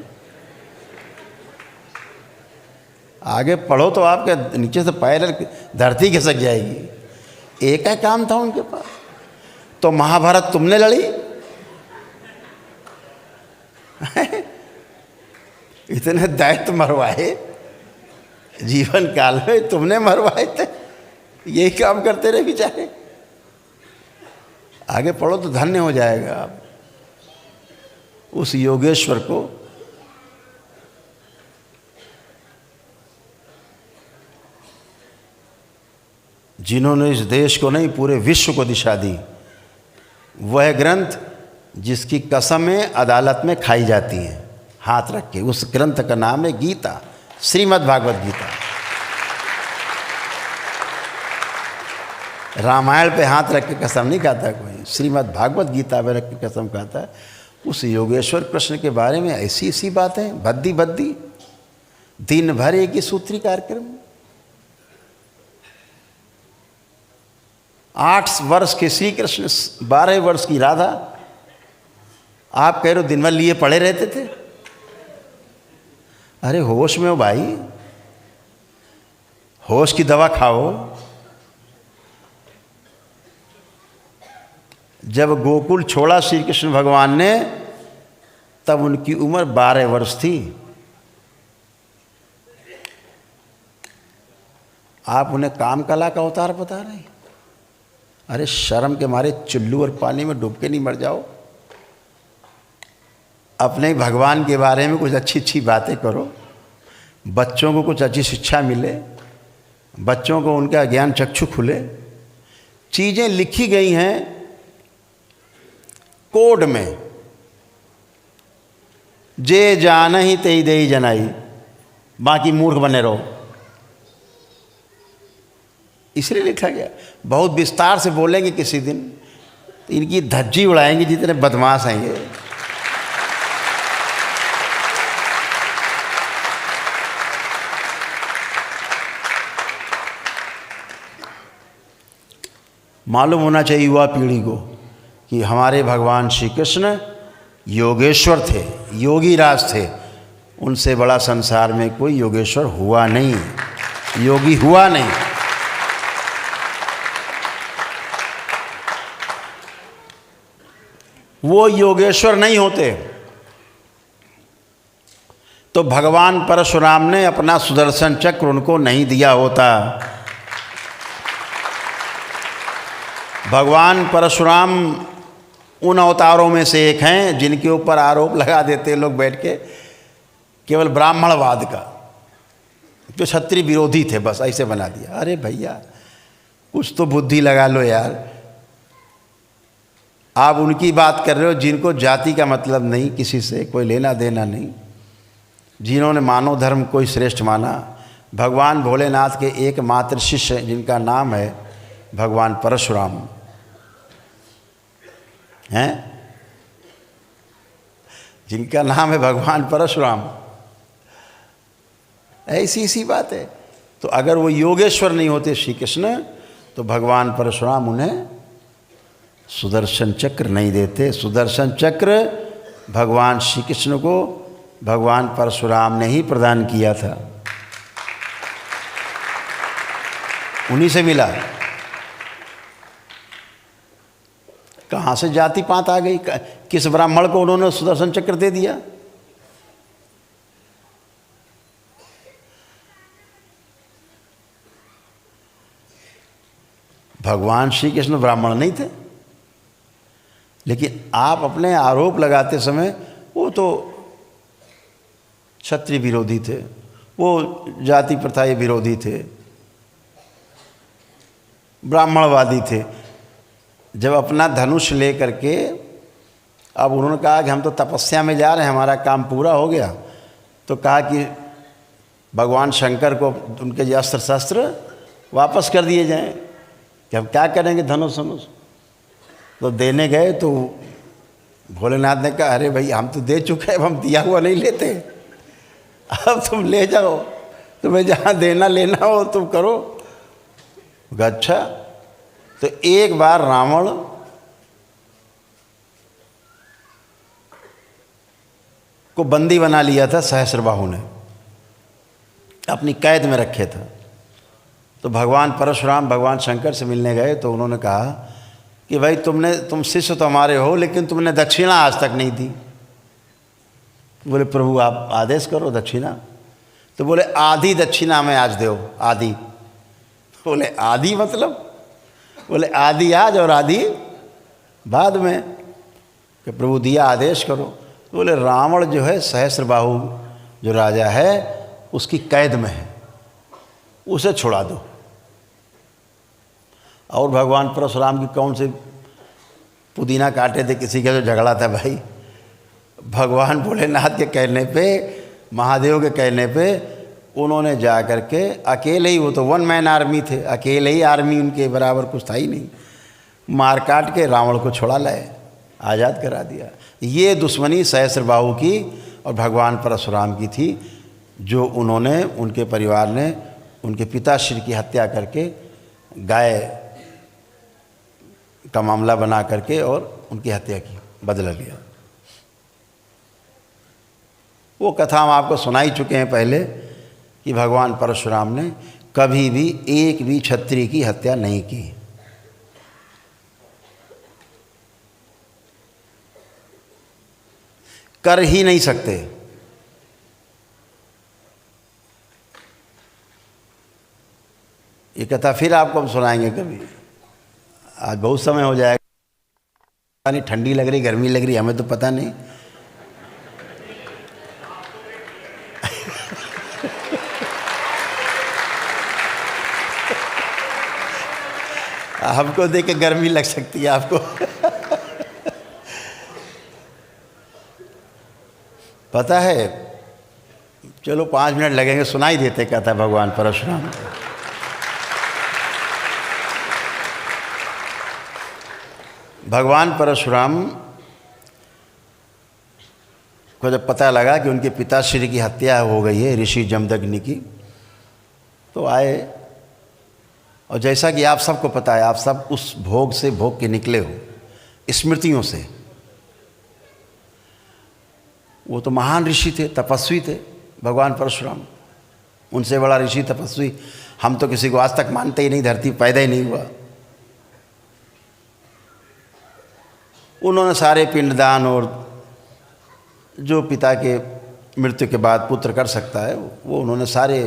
आगे पढ़ो तो आपके नीचे से पैर धरती खिसक जाएगी। एक ही काम था उनके पास। तो महाभारत तुमने लड़ी? इतने दैत्य मरवाए जीवन काल में, तुमने मरवाए थे। यही काम करते रहे बेचारे। आगे पढ़ो तो धन्य हो जाएगा आप उस योगेश्वर को। जिन्होंने इस देश को नहीं, पूरे विश्व को दिशा दी। वह ग्रंथ जिसकी कसमें अदालत में खाई जाती हैं हाथ रख के, उस ग्रंथ का नाम है गीता, श्रीमद् भागवत गीता। रामायण पे हाथ रख के कसम नहीं खाता कोई, श्रीमद् भागवत गीता पे रख के कसम खाता है। उस योगेश्वर कृष्ण के बारे में ऐसी ऐसी बातें, भद्दी भद्दी, दिन भर एक ही सूत्री कार्यक्रम। 8 वर्ष के श्री कृष्ण, 12 वर्ष की राधा। आप कह रहे हो दिन भर लिए पड़े रहते थे? अरे होश में हो भाई, होश की दवा खाओ। जब गोकुल छोड़ा श्री कृष्ण भगवान ने, तब उनकी उम्र 12 वर्ष थी। आप उन्हें काम कला का अवतार बता रहे हैं? अरे शर्म के मारे चुल्लू और पानी में डूब के नहीं मर जाओ। अपने भगवान के बारे में कुछ अच्छी अच्छी बातें करो, बच्चों को कुछ अच्छी शिक्षा मिले, बच्चों को उनका ज्ञान चक्षु खुले। चीज़ें लिखी गई हैं कोड में, जे जान ही तेई दे जनाई, बाकी मूर्ख बने रहो, इसलिए लिखा गया। बहुत विस्तार से बोलेंगे किसी दिन, तो इनकी धज्जी उड़ाएंगे जितने बदमाश हैं ये। मालूम होना चाहिए युवा पीढ़ी को कि हमारे भगवान श्री कृष्ण योगेश्वर थे, योगी राज थे। उनसे बड़ा संसार में कोई योगेश्वर हुआ नहीं, योगी हुआ नहीं। वो योगेश्वर नहीं होते तो भगवान परशुराम ने अपना सुदर्शन चक्र उनको नहीं दिया होता। भगवान परशुराम उन अवतारों में से एक हैं जिनके ऊपर आरोप लगा देते लोग बैठ के, केवल ब्राह्मणवाद का, जो क्षत्रिय विरोधी थे, बस ऐसे बना दिया। अरे भैया कुछ तो बुद्धि लगा लो यार। आप उनकी बात कर रहे हो जिनको जाति का मतलब नहीं, किसी से कोई लेना देना नहीं, जिन्होंने मानव धर्म को ही श्रेष्ठ माना। भगवान भोलेनाथ के एकमात्र शिष्य जिनका नाम है भगवान परशुराम हैं, जिनका नाम है भगवान परशुराम। ऐसी सी बात है। तो अगर वो योगेश्वर नहीं होते श्री कृष्ण, तो भगवान परशुराम उन्हें सुदर्शन चक्र नहीं देते। सुदर्शन चक्र भगवान श्री कृष्ण को भगवान परशुराम ने ही प्रदान किया था, उन्हीं से मिला। कहाँ से जाति पात आ गई? किस ब्राह्मण को उन्होंने सुदर्शन चक्र दे दिया? भगवान श्री कृष्ण ब्राह्मण नहीं थे, लेकिन आप अपने आरोप लगाते समय वो तो क्षत्रिय विरोधी थे, वो जाति प्रथा विरोधी थे, ब्राह्मणवादी थे। जब अपना धनुष ले करके अब उन्होंने कहा कि हम तो तपस्या में जा रहे हैं, हमारा काम पूरा हो गया, तो कहा कि भगवान शंकर को उनके जो अस्त्र शस्त्र वापस कर दिए जाएं कि हम क्या करेंगे धनुष धनुष। तो देने गए तो भोलेनाथ ने कहा अरे भाई हम तो दे चुके हैं, हम दिया हुआ नहीं लेते, अब तुम ले जाओ, तुम्हें जहाँ देना लेना हो तुम करो। अच्छा, तो एक बार रावण को बंदी बना लिया था सहस्रबाहु ने, अपनी कैद में रखे थे। तो भगवान परशुराम भगवान शंकर से मिलने गए तो उन्होंने कहा कि भाई तुम शिष्य तो हमारे हो, लेकिन तुमने दक्षिणा आज तक नहीं दी। बोले प्रभु आप आदेश करो दक्षिणा। तो बोले आधी दक्षिणा में आज दो, आधी। बोले आधी मतलब? बोले आधी आज और आधी बाद में। कि प्रभु दिया आदेश करो। तो बोले रावण जो है सहस्रबाहु जो राजा है उसकी कैद में है, उसे छुड़ा दो। और भगवान परशुराम की कौन से पुदीना काटे थे, किसी का जो झगड़ा था भाई, भगवान भोलेनाथ के कहने पे, महादेव के कहने पे उन्होंने जा कर के अकेले ही, वो तो वन मैन आर्मी थे, अकेले ही आर्मी उनके बराबर कुछ था ही नहीं, मार काट के रावण को छुड़ा लाए, आज़ाद करा दिया। ये दुश्मनी सहस्रबाहु की और भगवान परशुराम की थी, जो उन्होंने, उनके परिवार ने उनके पिताश्री की हत्या करके गाय का मामला बना करके और उनकी हत्या की, बदला लिया। वो कथा हम आपको सुना ही चुके हैं पहले कि भगवान परशुराम ने कभी भी एक भी क्षत्रिय की हत्या नहीं की। कर ही नहीं सकते। ये कथा फिर आपको हम सुनाएंगे कभी, आज बहुत समय हो जाएगा। नहीं ठंडी लग रही, गर्मी लग रही, हमें तो पता नहीं। हमको देख के गर्मी लग सकती है आपको। पता है, चलो 5 मिनट लगेंगे, सुनाई देते कथा भगवान परशुराम। भगवान परशुराम को जब पता लगा कि उनके पिताश्री की हत्या हो गई है ऋषि जमदग्नि की, तो आए। और जैसा कि आप सबको पता है, आप सब उस भोग से भोग के निकले हो, स्मृतियों से। वो तो महान ऋषि थे, तपस्वी थे भगवान परशुराम, उनसे बड़ा ऋषि तपस्वी हम तो किसी को आज तक मानते ही नहीं, धरती पैदा ही नहीं हुआ। उन्होंने सारे पिंडदान और जो पिता के मृत्यु के बाद पुत्र कर सकता है वो उन्होंने सारे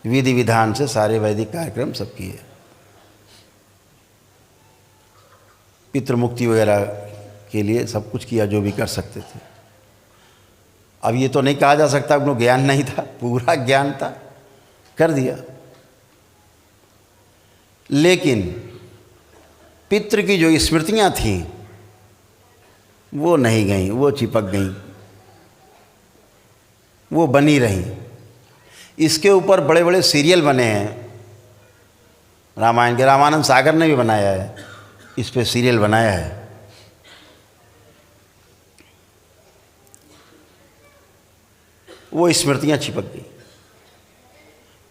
विधि विधान से सारे वैदिक कार्यक्रम सब किए। पितृमुक्ति वगैरह के लिए सब कुछ किया जो भी कर सकते थे। अब ये तो नहीं कहा जा सकता उनको ज्ञान नहीं था, पूरा ज्ञान था, कर दिया। लेकिन पितृ की जो स्मृतियां थीं वो नहीं गईं, वो चिपक गईं, वो बनी रहीं। इसके ऊपर बड़े बड़े सीरियल बने हैं रामायण के, रामानंद सागर ने भी बनाया है, इस पे सीरियल बनाया है। वो स्मृतियां चिपक गई।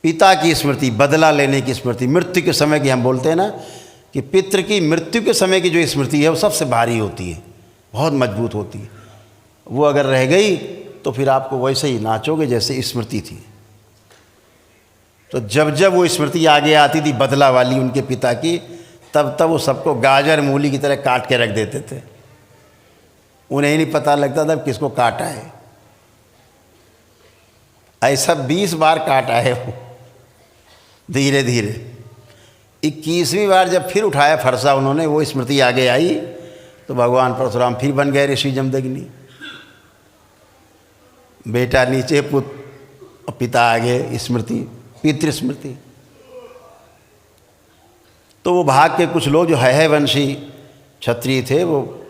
पिता की स्मृति, बदला लेने की स्मृति, मृत्यु के समय की हम बोलते हैं ना कि पितृ की मृत्यु के समय की जो स्मृति है वो सबसे भारी होती है, बहुत मजबूत होती है। वो अगर रह गई तो फिर आपको वैसे ही नाचोगे जैसे स्मृति थी। तो जब जब वो स्मृति आगे आती थी बदला वाली उनके पिता की, तब वो सबको गाजर मूली की तरह काट के रख देते थे। उन्हें ही नहीं पता लगता था किसको काटा है। ऐसा 20 बार काटा है वो, धीरे धीरे। 21वीं बार जब फिर उठाया फरसा उन्होंने, वो स्मृति आगे आई तो भगवान परशुराम फिर बन गए ऋषि जमदग्नि। बेटा नीचे, पुत्र पिता आगे, स्मृति, पितृस्मृति। तो वो भाग के कुछ लोग जो है वंशी क्षत्रिय थे, वो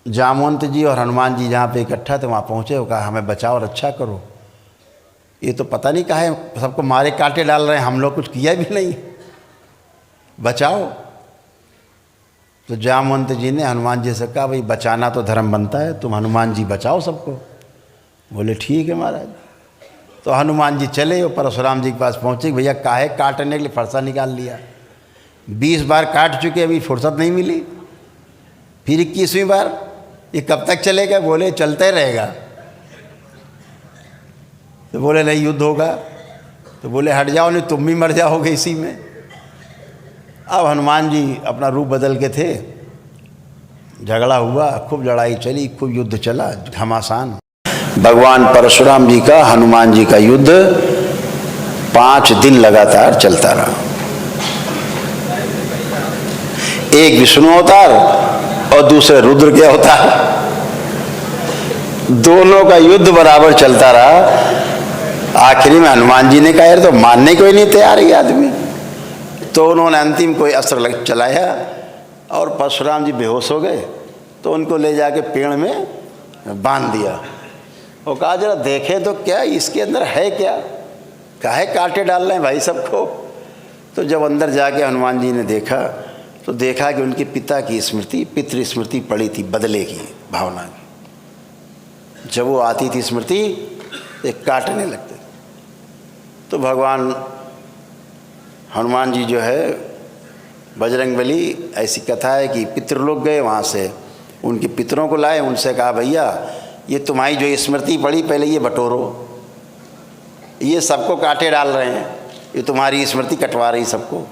जामवंत जी और हनुमान जी जहाँ पे इकट्ठा थे वहाँ पहुँचे। वो कहा हमें बचाओ, रक्षा करो, ये तो पता नहीं कहाँ है, सबको मारे कांटे डाल रहे हैं, हम लोग कुछ किया भी नहीं, बचाओ। तो जामवंत जी ने हनुमान जी से कहा भाई बचाना तो धर्म बनता है, तुम हनुमान जी बचाओ सबको। बोले ठीक है महाराज। तो हनुमान जी चले और परशुराम जी के पास पहुँचे। भैया काहे काटने के लिए फरसा निकाल लिया, 20 बार काट चुके, अभी फुर्सत नहीं मिली, फिर 21वीं बार, ये कब तक चलेगा? बोले चलते रहेगा। तो बोले नहीं युद्ध होगा। तो बोले हट जाओ नहीं तुम भी मर जाओगे इसी में। अब हनुमान जी अपना रूप बदल के थे, झगड़ा हुआ, खूब लड़ाई चली, खूब युद्ध चला घमासान। भगवान परशुराम जी का हनुमान जी का युद्ध 5 दिन लगातार चलता रहा। एक विष्णु अवतार और दूसरे रुद्र के अवतार, दोनों का युद्ध बराबर चलता रहा। आखिरी में हनुमान जी ने कहा यार तो मानने को ही नहीं तैयार ये आदमी। तो उन्होंने अंतिम कोई अस्त्र चलाया और परशुराम जी बेहोश हो गए। तो उनको ले जाके पेड़ में बांध दिया। वो कहा जरा देखे तो क्या इसके अंदर है क्या, काहे कांटे डाल रहे हैं भाई सबको। तो जब अंदर जाके हनुमान जी ने देखा तो देखा कि उनके पिता की स्मृति, पितृ स्मृति पड़ी थी, बदले की भावना की। जब वो आती थी स्मृति एक काटने लगते। तो भगवान हनुमान जी जो है बजरंगबली, ऐसी कथा है कि पितृलोक गए, वहाँ से उनके पितरों को लाए, उनसे कहा भैया ये तुम्हारी जो स्मृति पड़ी पहले ये बटोरो, ये सबको कांटे डाल रहे हैं, ये तुम्हारी स्मृति कटवा रही सबको।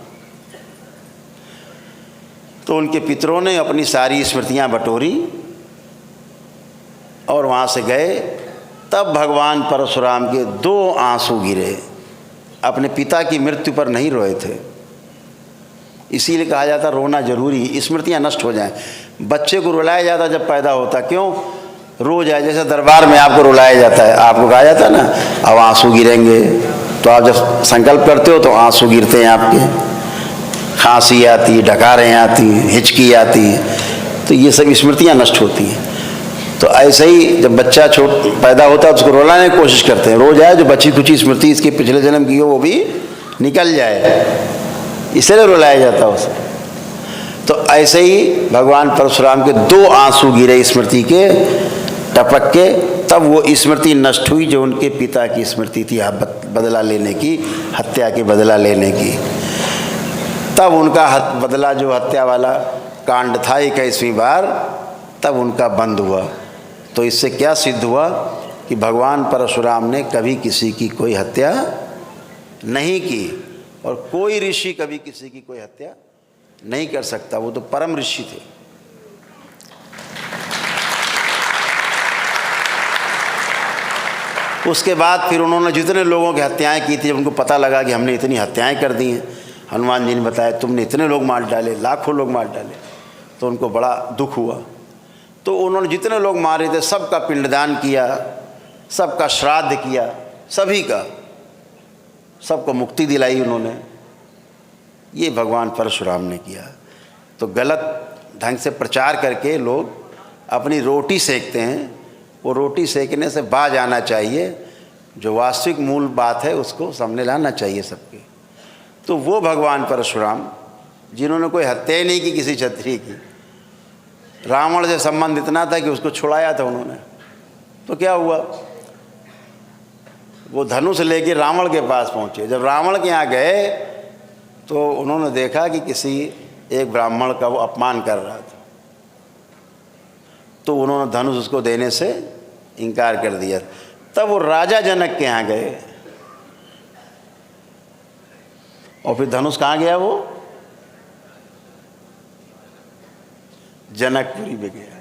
तो उनके पितरों ने अपनी सारी स्मृतियाँ बटोरी और वहाँ से गए। तब भगवान परशुराम के 2 आंसू गिरे। अपने पिता की मृत्यु पर नहीं रोए थे, इसीलिए कहा जाता रोना जरूरी, स्मृतियाँ नष्ट हो जाएं। बच्चे को रुलाया जाता जब पैदा होता, क्यों? रोज आए, जैसे दरबार में आपको रुलाया जाता है, आपको कहा जाता है ना अब आंसू गिरेंगे, तो आप जब संकल्प करते हो तो आंसू गिरते हैं आपके, खांसी आती, डकारें आती, हिचकी आती, तो ये सब स्मृतियाँ नष्ट होती हैं। तो ऐसे ही जब बच्चा पैदा होता है उसको रुलाने की कोशिश करते हैं, रोज आए जो बची कुची स्मृति इसके पिछले जन्म की हो वो भी निकल जाए, इसलिए रुलाया जाता है उसे। तो ऐसे ही भगवान परशुराम के 2 आंसू गिरे स्मृति के, टपक के, तब वो स्मृति नष्ट हुई जो उनके पिता की स्मृति थी बदला लेने की, हत्या के बदला लेने की। तब उनका बदला जो हत्या वाला कांड था 21वीं बार, तब उनका बंद हुआ। तो इससे क्या सिद्ध हुआ कि भगवान परशुराम ने कभी किसी की कोई हत्या नहीं की, और कोई ऋषि कभी किसी की कोई हत्या नहीं कर सकता, वो तो परम ऋषि थे। उसके बाद फिर उन्होंने जितने लोगों की हत्याएं की थी, जब उनको पता लगा कि हमने इतनी हत्याएं कर दी हैं, हनुमान जी ने बताया तुमने इतने लोग मार डाले, लाखों लोग मार डाले, तो उनको बड़ा दुख हुआ। तो उन्होंने जितने लोग मारे थे सबका पिंडदान किया, सबका श्राद्ध किया, सभी का, सबको मुक्ति दिलाई उन्होंने। ये भगवान परशुराम ने किया। तो गलत ढंग से प्रचार करके लोग अपनी रोटी सेकते हैं, वो रोटी सेकने से बाज आना चाहिए, जो वास्तविक मूल बात है उसको सामने लाना चाहिए सबके। तो वो भगवान परशुराम जिन्होंने कोई हत्या ही नहीं की किसी क्षत्रिय की, रावण से संबंध इतना था कि उसको छुड़ाया था उन्होंने। तो क्या हुआ, वो धनुष लेके रावण के पास पहुँचे। जब रावण के यहाँ गए तो उन्होंने देखा कि किसी एक ब्राह्मण का वो अपमान कर रहा था, तो उन्होंने धनुष उसको देने से इनकार कर दिया। तब वो राजा जनक के यहाँ गए, और फिर धनुष कहाँ गया? वो जनकपुरी में गया।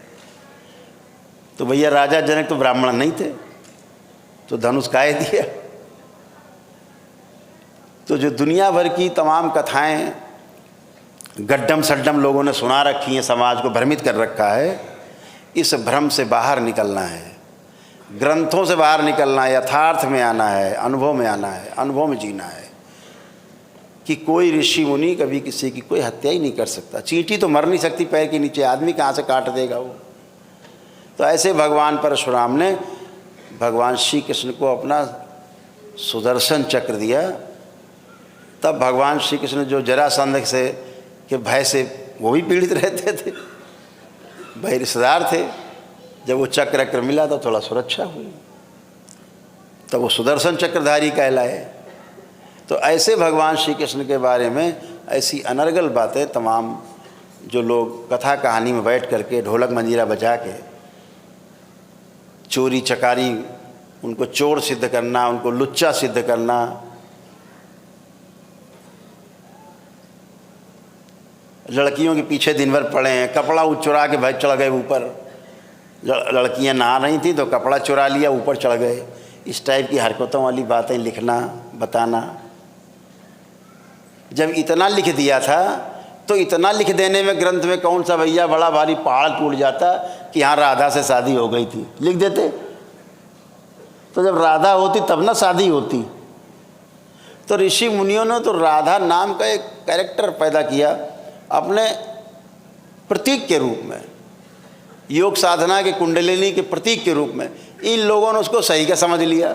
तो भैया राजा जनक तो ब्राह्मण नहीं थे, तो धनुष काहे दिया? तो जो दुनिया भर की तमाम कथाएं गड्ढम सड्डम लोगों ने सुना रखी हैं, समाज को भ्रमित कर रखा है, इस भ्रम से बाहर निकलना है, ग्रंथों से बाहर निकलना है, यथार्थ में आना है, अनुभव में आना है, अनुभव में जीना है कि कोई ऋषि मुनि कभी किसी की कोई हत्या ही नहीं कर सकता। चींटी तो मर नहीं सकती पैर के नीचे, आदमी कहाँ से काट देगा वो। तो ऐसे भगवान परशुराम ने भगवान श्री कृष्ण को अपना सुदर्शन चक्र दिया। तब भगवान श्री कृष्ण जो जरासंध से के भय से वो भी पीड़ित रहते थे, भाई रिश्तेदार थे, जब वो चक्र मिला तो थोड़ा सुरक्षा हुई, तब वो सुदर्शन चक्रधारी कहलाए। तो ऐसे भगवान श्री कृष्ण के बारे में ऐसी अनर्गल बातें तमाम जो लोग कथा कहानी में बैठ करके ढोलक मंजीरा बजा के चोरी चकारी, उनको चोर सिद्ध करना, उनको लुच्चा सिद्ध करना, लड़कियों के पीछे दिन भर पड़े हैं, कपड़ा चुरा के भाई चढ़ गए ऊपर, लड़कियां नहा रही थी तो कपड़ा चुरा लिया ऊपर चढ़ गए, इस टाइप की हरकतों वाली बातें लिखना बताना। जब इतना लिख दिया था तो इतना लिख देने में ग्रंथ में कौन सा भैया बड़ा भारी पहाड़ टूट जाता कि यहाँ राधा से शादी हो गई थी, लिख देते। तो जब राधा होती तब ना शादी होती। तो ऋषि मुनियों ने तो राधा नाम का एक कैरेक्टर पैदा किया अपने प्रतीक के रूप में, योग साधना के कुंडलिनी के प्रतीक के रूप में। इन लोगों ने उसको सही का समझ लिया।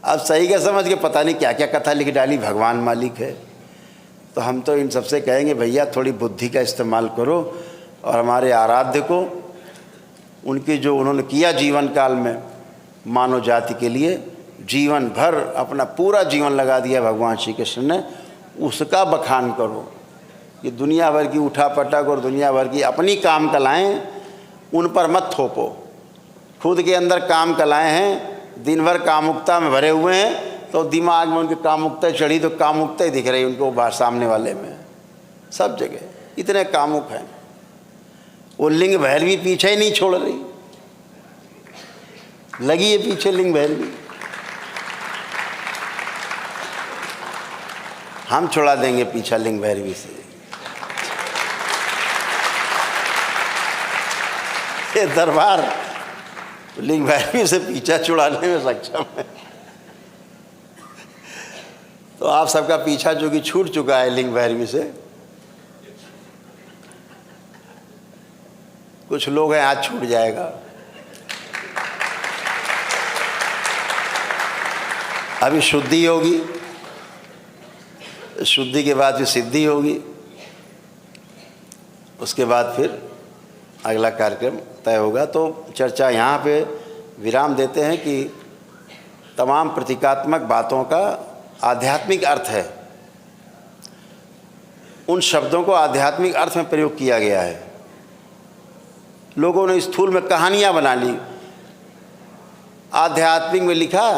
अब सही का समझ के पता नहीं क्या क्या कथा लिख डाली, भगवान मालिक है। तो हम तो इन सबसे कहेंगे भैया थोड़ी बुद्धि का इस्तेमाल करो और हमारे आराध्य को, उनकी जो उन्होंने किया जीवन काल में मानव जाति के लिए, जीवन भर अपना पूरा जीवन लगा दिया भगवान श्री कृष्ण ने, उसका बखान करो। ये दुनिया भर की उठापटक और दुनिया भर की अपनी काम कलाएं उन पर मत थोपो। खुद के अंदर काम कलाएं हैं, दिन भर कामुकता में भरे हुए हैं, तो दिमाग में उनकी कामुकता चढ़ी तो कामुकता ही दिख रही उनको बाहर सामने वाले में, सब जगह इतने कामुक हैं। वो लिंग भैरवी पीछे ही नहीं छोड़ रही, लगी है पीछे लिंग भैरवी। हम छुड़ा देंगे पीछा लिंग भैरवी से। ये दरबार लिंग भैरवी से पीछा छुड़ाने में सक्षम है। तो आप सबका पीछा जो कि छूट चुका है लिंग भैरवी से, कुछ लोग हैं आज छूट जाएगा। अभी शुद्धि होगी, शुद्धि के बाद फिर सिद्धि होगी, उसके बाद फिर अगला कार्यक्रम तय होगा। तो चर्चा यहाँ पे विराम देते हैं कि तमाम प्रतीकात्मक बातों का आध्यात्मिक अर्थ है, उन शब्दों को आध्यात्मिक अर्थ में प्रयोग किया गया है। लोगों ने स्थूल में कहानियाँ बना ली, आध्यात्मिक में लिखा,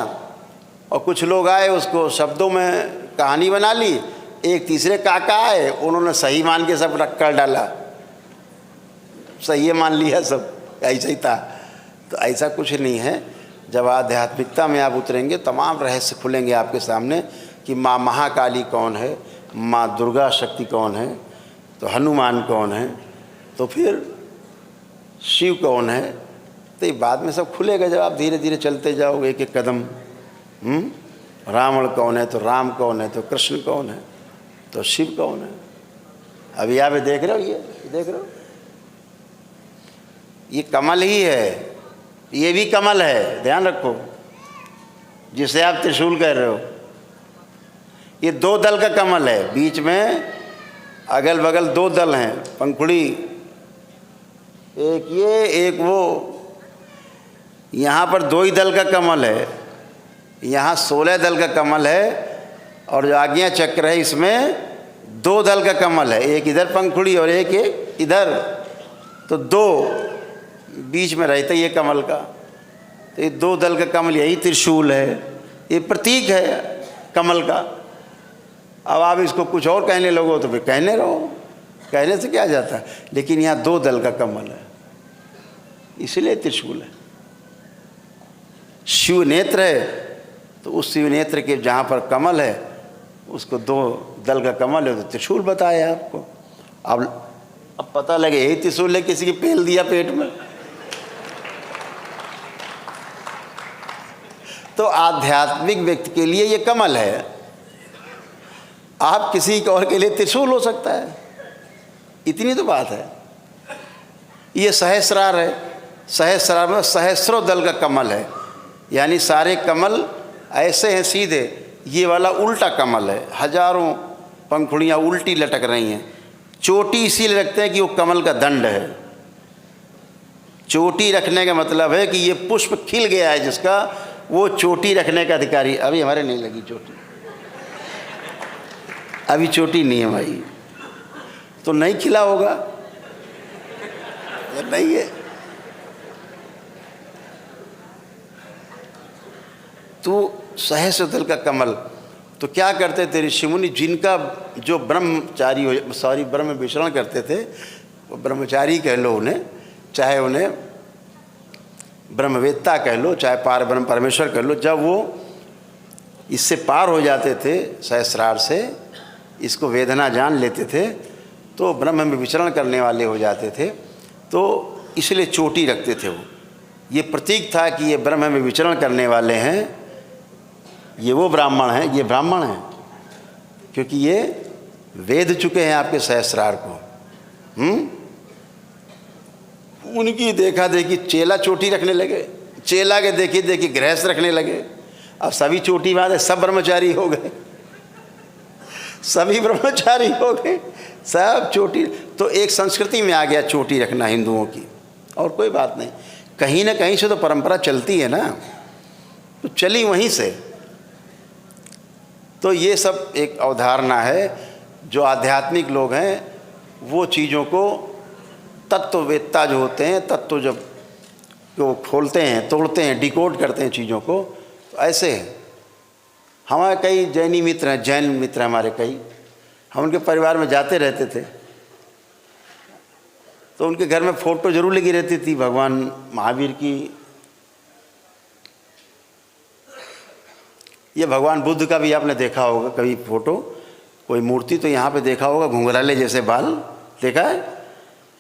और कुछ लोग आए उसको शब्दों में कहानी बना ली। एक तीसरे काका आए, उन्होंने सही मान के सब रख कर डाला, सही मान लिया, सब ऐसा ही था। तो ऐसा कुछ नहीं है। जब आध्यात्मिकता में आप उतरेंगे तमाम रहस्य खुलेंगे आपके सामने कि माँ महाकाली कौन है, माँ दुर्गा शक्ति कौन है, तो हनुमान कौन है, तो फिर शिव कौन है। तो ये बाद में सब खुलेगा जब आप धीरे धीरे चलते जाओगे एक एक कदम। रावण कौन है, तो राम कौन है, तो कृष्ण कौन है, तो शिव कौन है। अभी आप देख रहे हो, ये देख रहे हो, ये कमल ही है, ये भी कमल है, ध्यान रखो, जिसे आप त्रिशूल कह रहे हो। ये दो दल का कमल है, बीच में अगल बगल दो दल हैं, पंखुड़ी, एक ये एक वो। यहाँ पर दो ही दल का कमल है, यहाँ 16 दल का कमल है, और जो आज्ञा चक्र है इसमें 2 दल का कमल है, एक इधर पंखुड़ी और एक इधर। तो 2 बीच में रहता ये कमल का। तो ये 2 दल का कमल, यही त्रिशूल है, ये प्रतीक है कमल का। अब आप इसको कुछ और कहने लगो तो फिर कहने रहो, कहने से क्या जाता है, लेकिन यहाँ 2 दल का कमल है, इसलिए त्रिशूल है। शिव नेत्र है तो उस शिव नेत्र के जहाँ पर कमल है उसको 2 दल का कमल है तो त्रिशूल बताया आपको। अब पता लगे यही त्रिशूल है, किसी की पेल दिया पेट में। तो आध्यात्मिक व्यक्ति के लिए ये कमल है, आप किसी और के लिए त्रिशूल हो सकता है, इतनी तो बात है। ये सहस्रार है, सहस्रार में सहस्रों दल का कमल है, यानी सारे कमल ऐसे हैं सीधे, ये वाला उल्टा कमल है, हजारों पंखुड़ियाँ उल्टी लटक रही हैं। चोटी इसीलिए रखते हैं कि वो कमल का दंड है। चोटी रखने का मतलब है कि ये पुष्प खिल गया है जिसका, वो चोटी रखने का अधिकारी। अभी हमारे नहीं लगी चोटी, अभी चोटी नहीं है भाई, तो नहीं खिला होगा, नहीं है तो सहस्र दल का कमल। तो क्या करते थे ऋषि मुनि, जिनका जो ब्रह्मचारी ब्रह्म विचरण करते थे, वो ब्रह्मचारी कह लो उन्हें, चाहे उन्हें ब्रह्मवेत्ता कह लो, चाहे पार ब्रह्म परमेश्वर कह लो, जब वो इससे पार हो जाते थे सहस्रार से, इसको वेदना जान लेते थे, तो ब्रह्म में विचरण करने वाले हो जाते थे। तो इसलिए चोटी रखते थे वो, ये प्रतीक था कि ये ब्रह्म में विचरण करने वाले हैं, ये वो ब्राह्मण हैं, ये ब्राह्मण हैं, क्योंकि ये वेद चुके हैं आपके सहस्रार को। उनकी देखा देखी चेला चोटी रखने लगे, चेला के देखी देखी गृहस्थ रखने लगे। अब सभी चोटी वाले सब ब्रह्मचारी हो गए, सभी ब्रह्मचारी हो गए, सब चोटी। तो एक संस्कृति में आ गया चोटी रखना हिंदुओं की, और कोई बात नहीं, कहीं ना कहीं से तो परंपरा चलती है ना, तो चली वहीं से। तो ये सब एक अवधारणा है, जो आध्यात्मिक लोग हैं वो चीज़ों को, तत्ववेत्ता जो होते हैं, तत्व जब वो खोलते हैं, तोड़ते हैं, डिकोड करते हैं चीज़ों को, तो ऐसे है। हमारे कई जैनी मित्र हैं, जैन मित्र हमारे कई, हम उनके परिवार में जाते रहते थे, तो उनके घर में फ़ोटो जरूर लगी रहती थी भगवान महावीर की, ये भगवान बुद्ध का भी आपने देखा होगा कभी फ़ोटो, कोई मूर्ति तो यहाँ पे देखा होगा, घुंघराले जैसे बाल देखा है,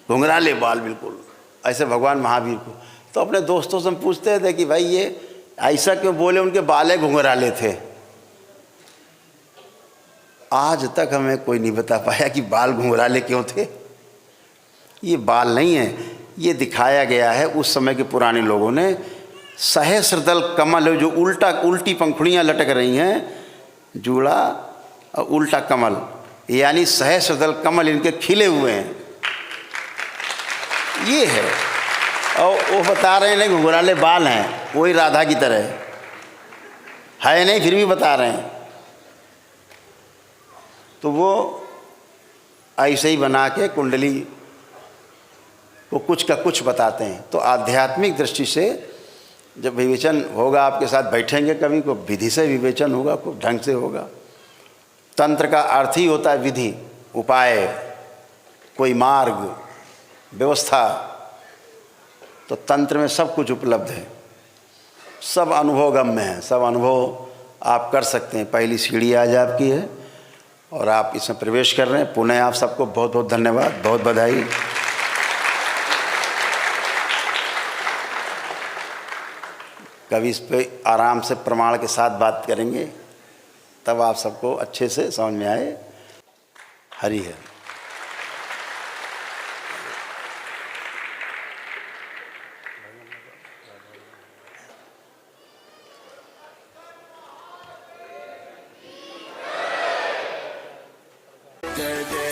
घुंघराले बाल बिल्कुल ऐसे भगवान महावीर को। तो अपने दोस्तों से हम पूछते थे कि भाई ये ऐसा क्यों बोले, उनके बाल घुंघराले थे। आज तक हमें कोई नहीं बता पाया कि बाल घुंघराले क्यों थे। ये बाल नहीं है, ये दिखाया गया है उस समय के पुराने लोगों ने। सहस्रदल कमल है, जो उल्टी पंखुड़ियाँ लटक रही हैं, जूड़ा और उल्टा कमल, यानी सहस्रदल कमल इनके खिले हुए हैं, ये है। और वो बता रहे हैं नहीं घुंघराले बाल हैं, वही राधा की तरह है नहीं, फिर भी बता रहे हैं। तो वो ऐसे ही बना के कुंडली को कुछ का कुछ बताते हैं। तो आध्यात्मिक दृष्टि से जब विवेचन होगा, आपके साथ बैठेंगे कभी, को विधि से विवेचन होगा, खूब ढंग से होगा। तंत्र का अर्थ ही होता है विधि, उपाय, कोई मार्ग, व्यवस्था। तो तंत्र में सब कुछ उपलब्ध है, सब अनुभवगम्य है, सब अनुभव आप कर सकते हैं। पहली सीढ़ी आज आपकी है और आप इसमें प्रवेश कर रहे हैं। पुनः आप सबको बहुत बहुत धन्यवाद, बहुत बधाई। कभी इस पे आराम से प्रमाण के साथ बात करेंगे, तब आप सबको अच्छे से समझ में आए। हरि हरि। जय जय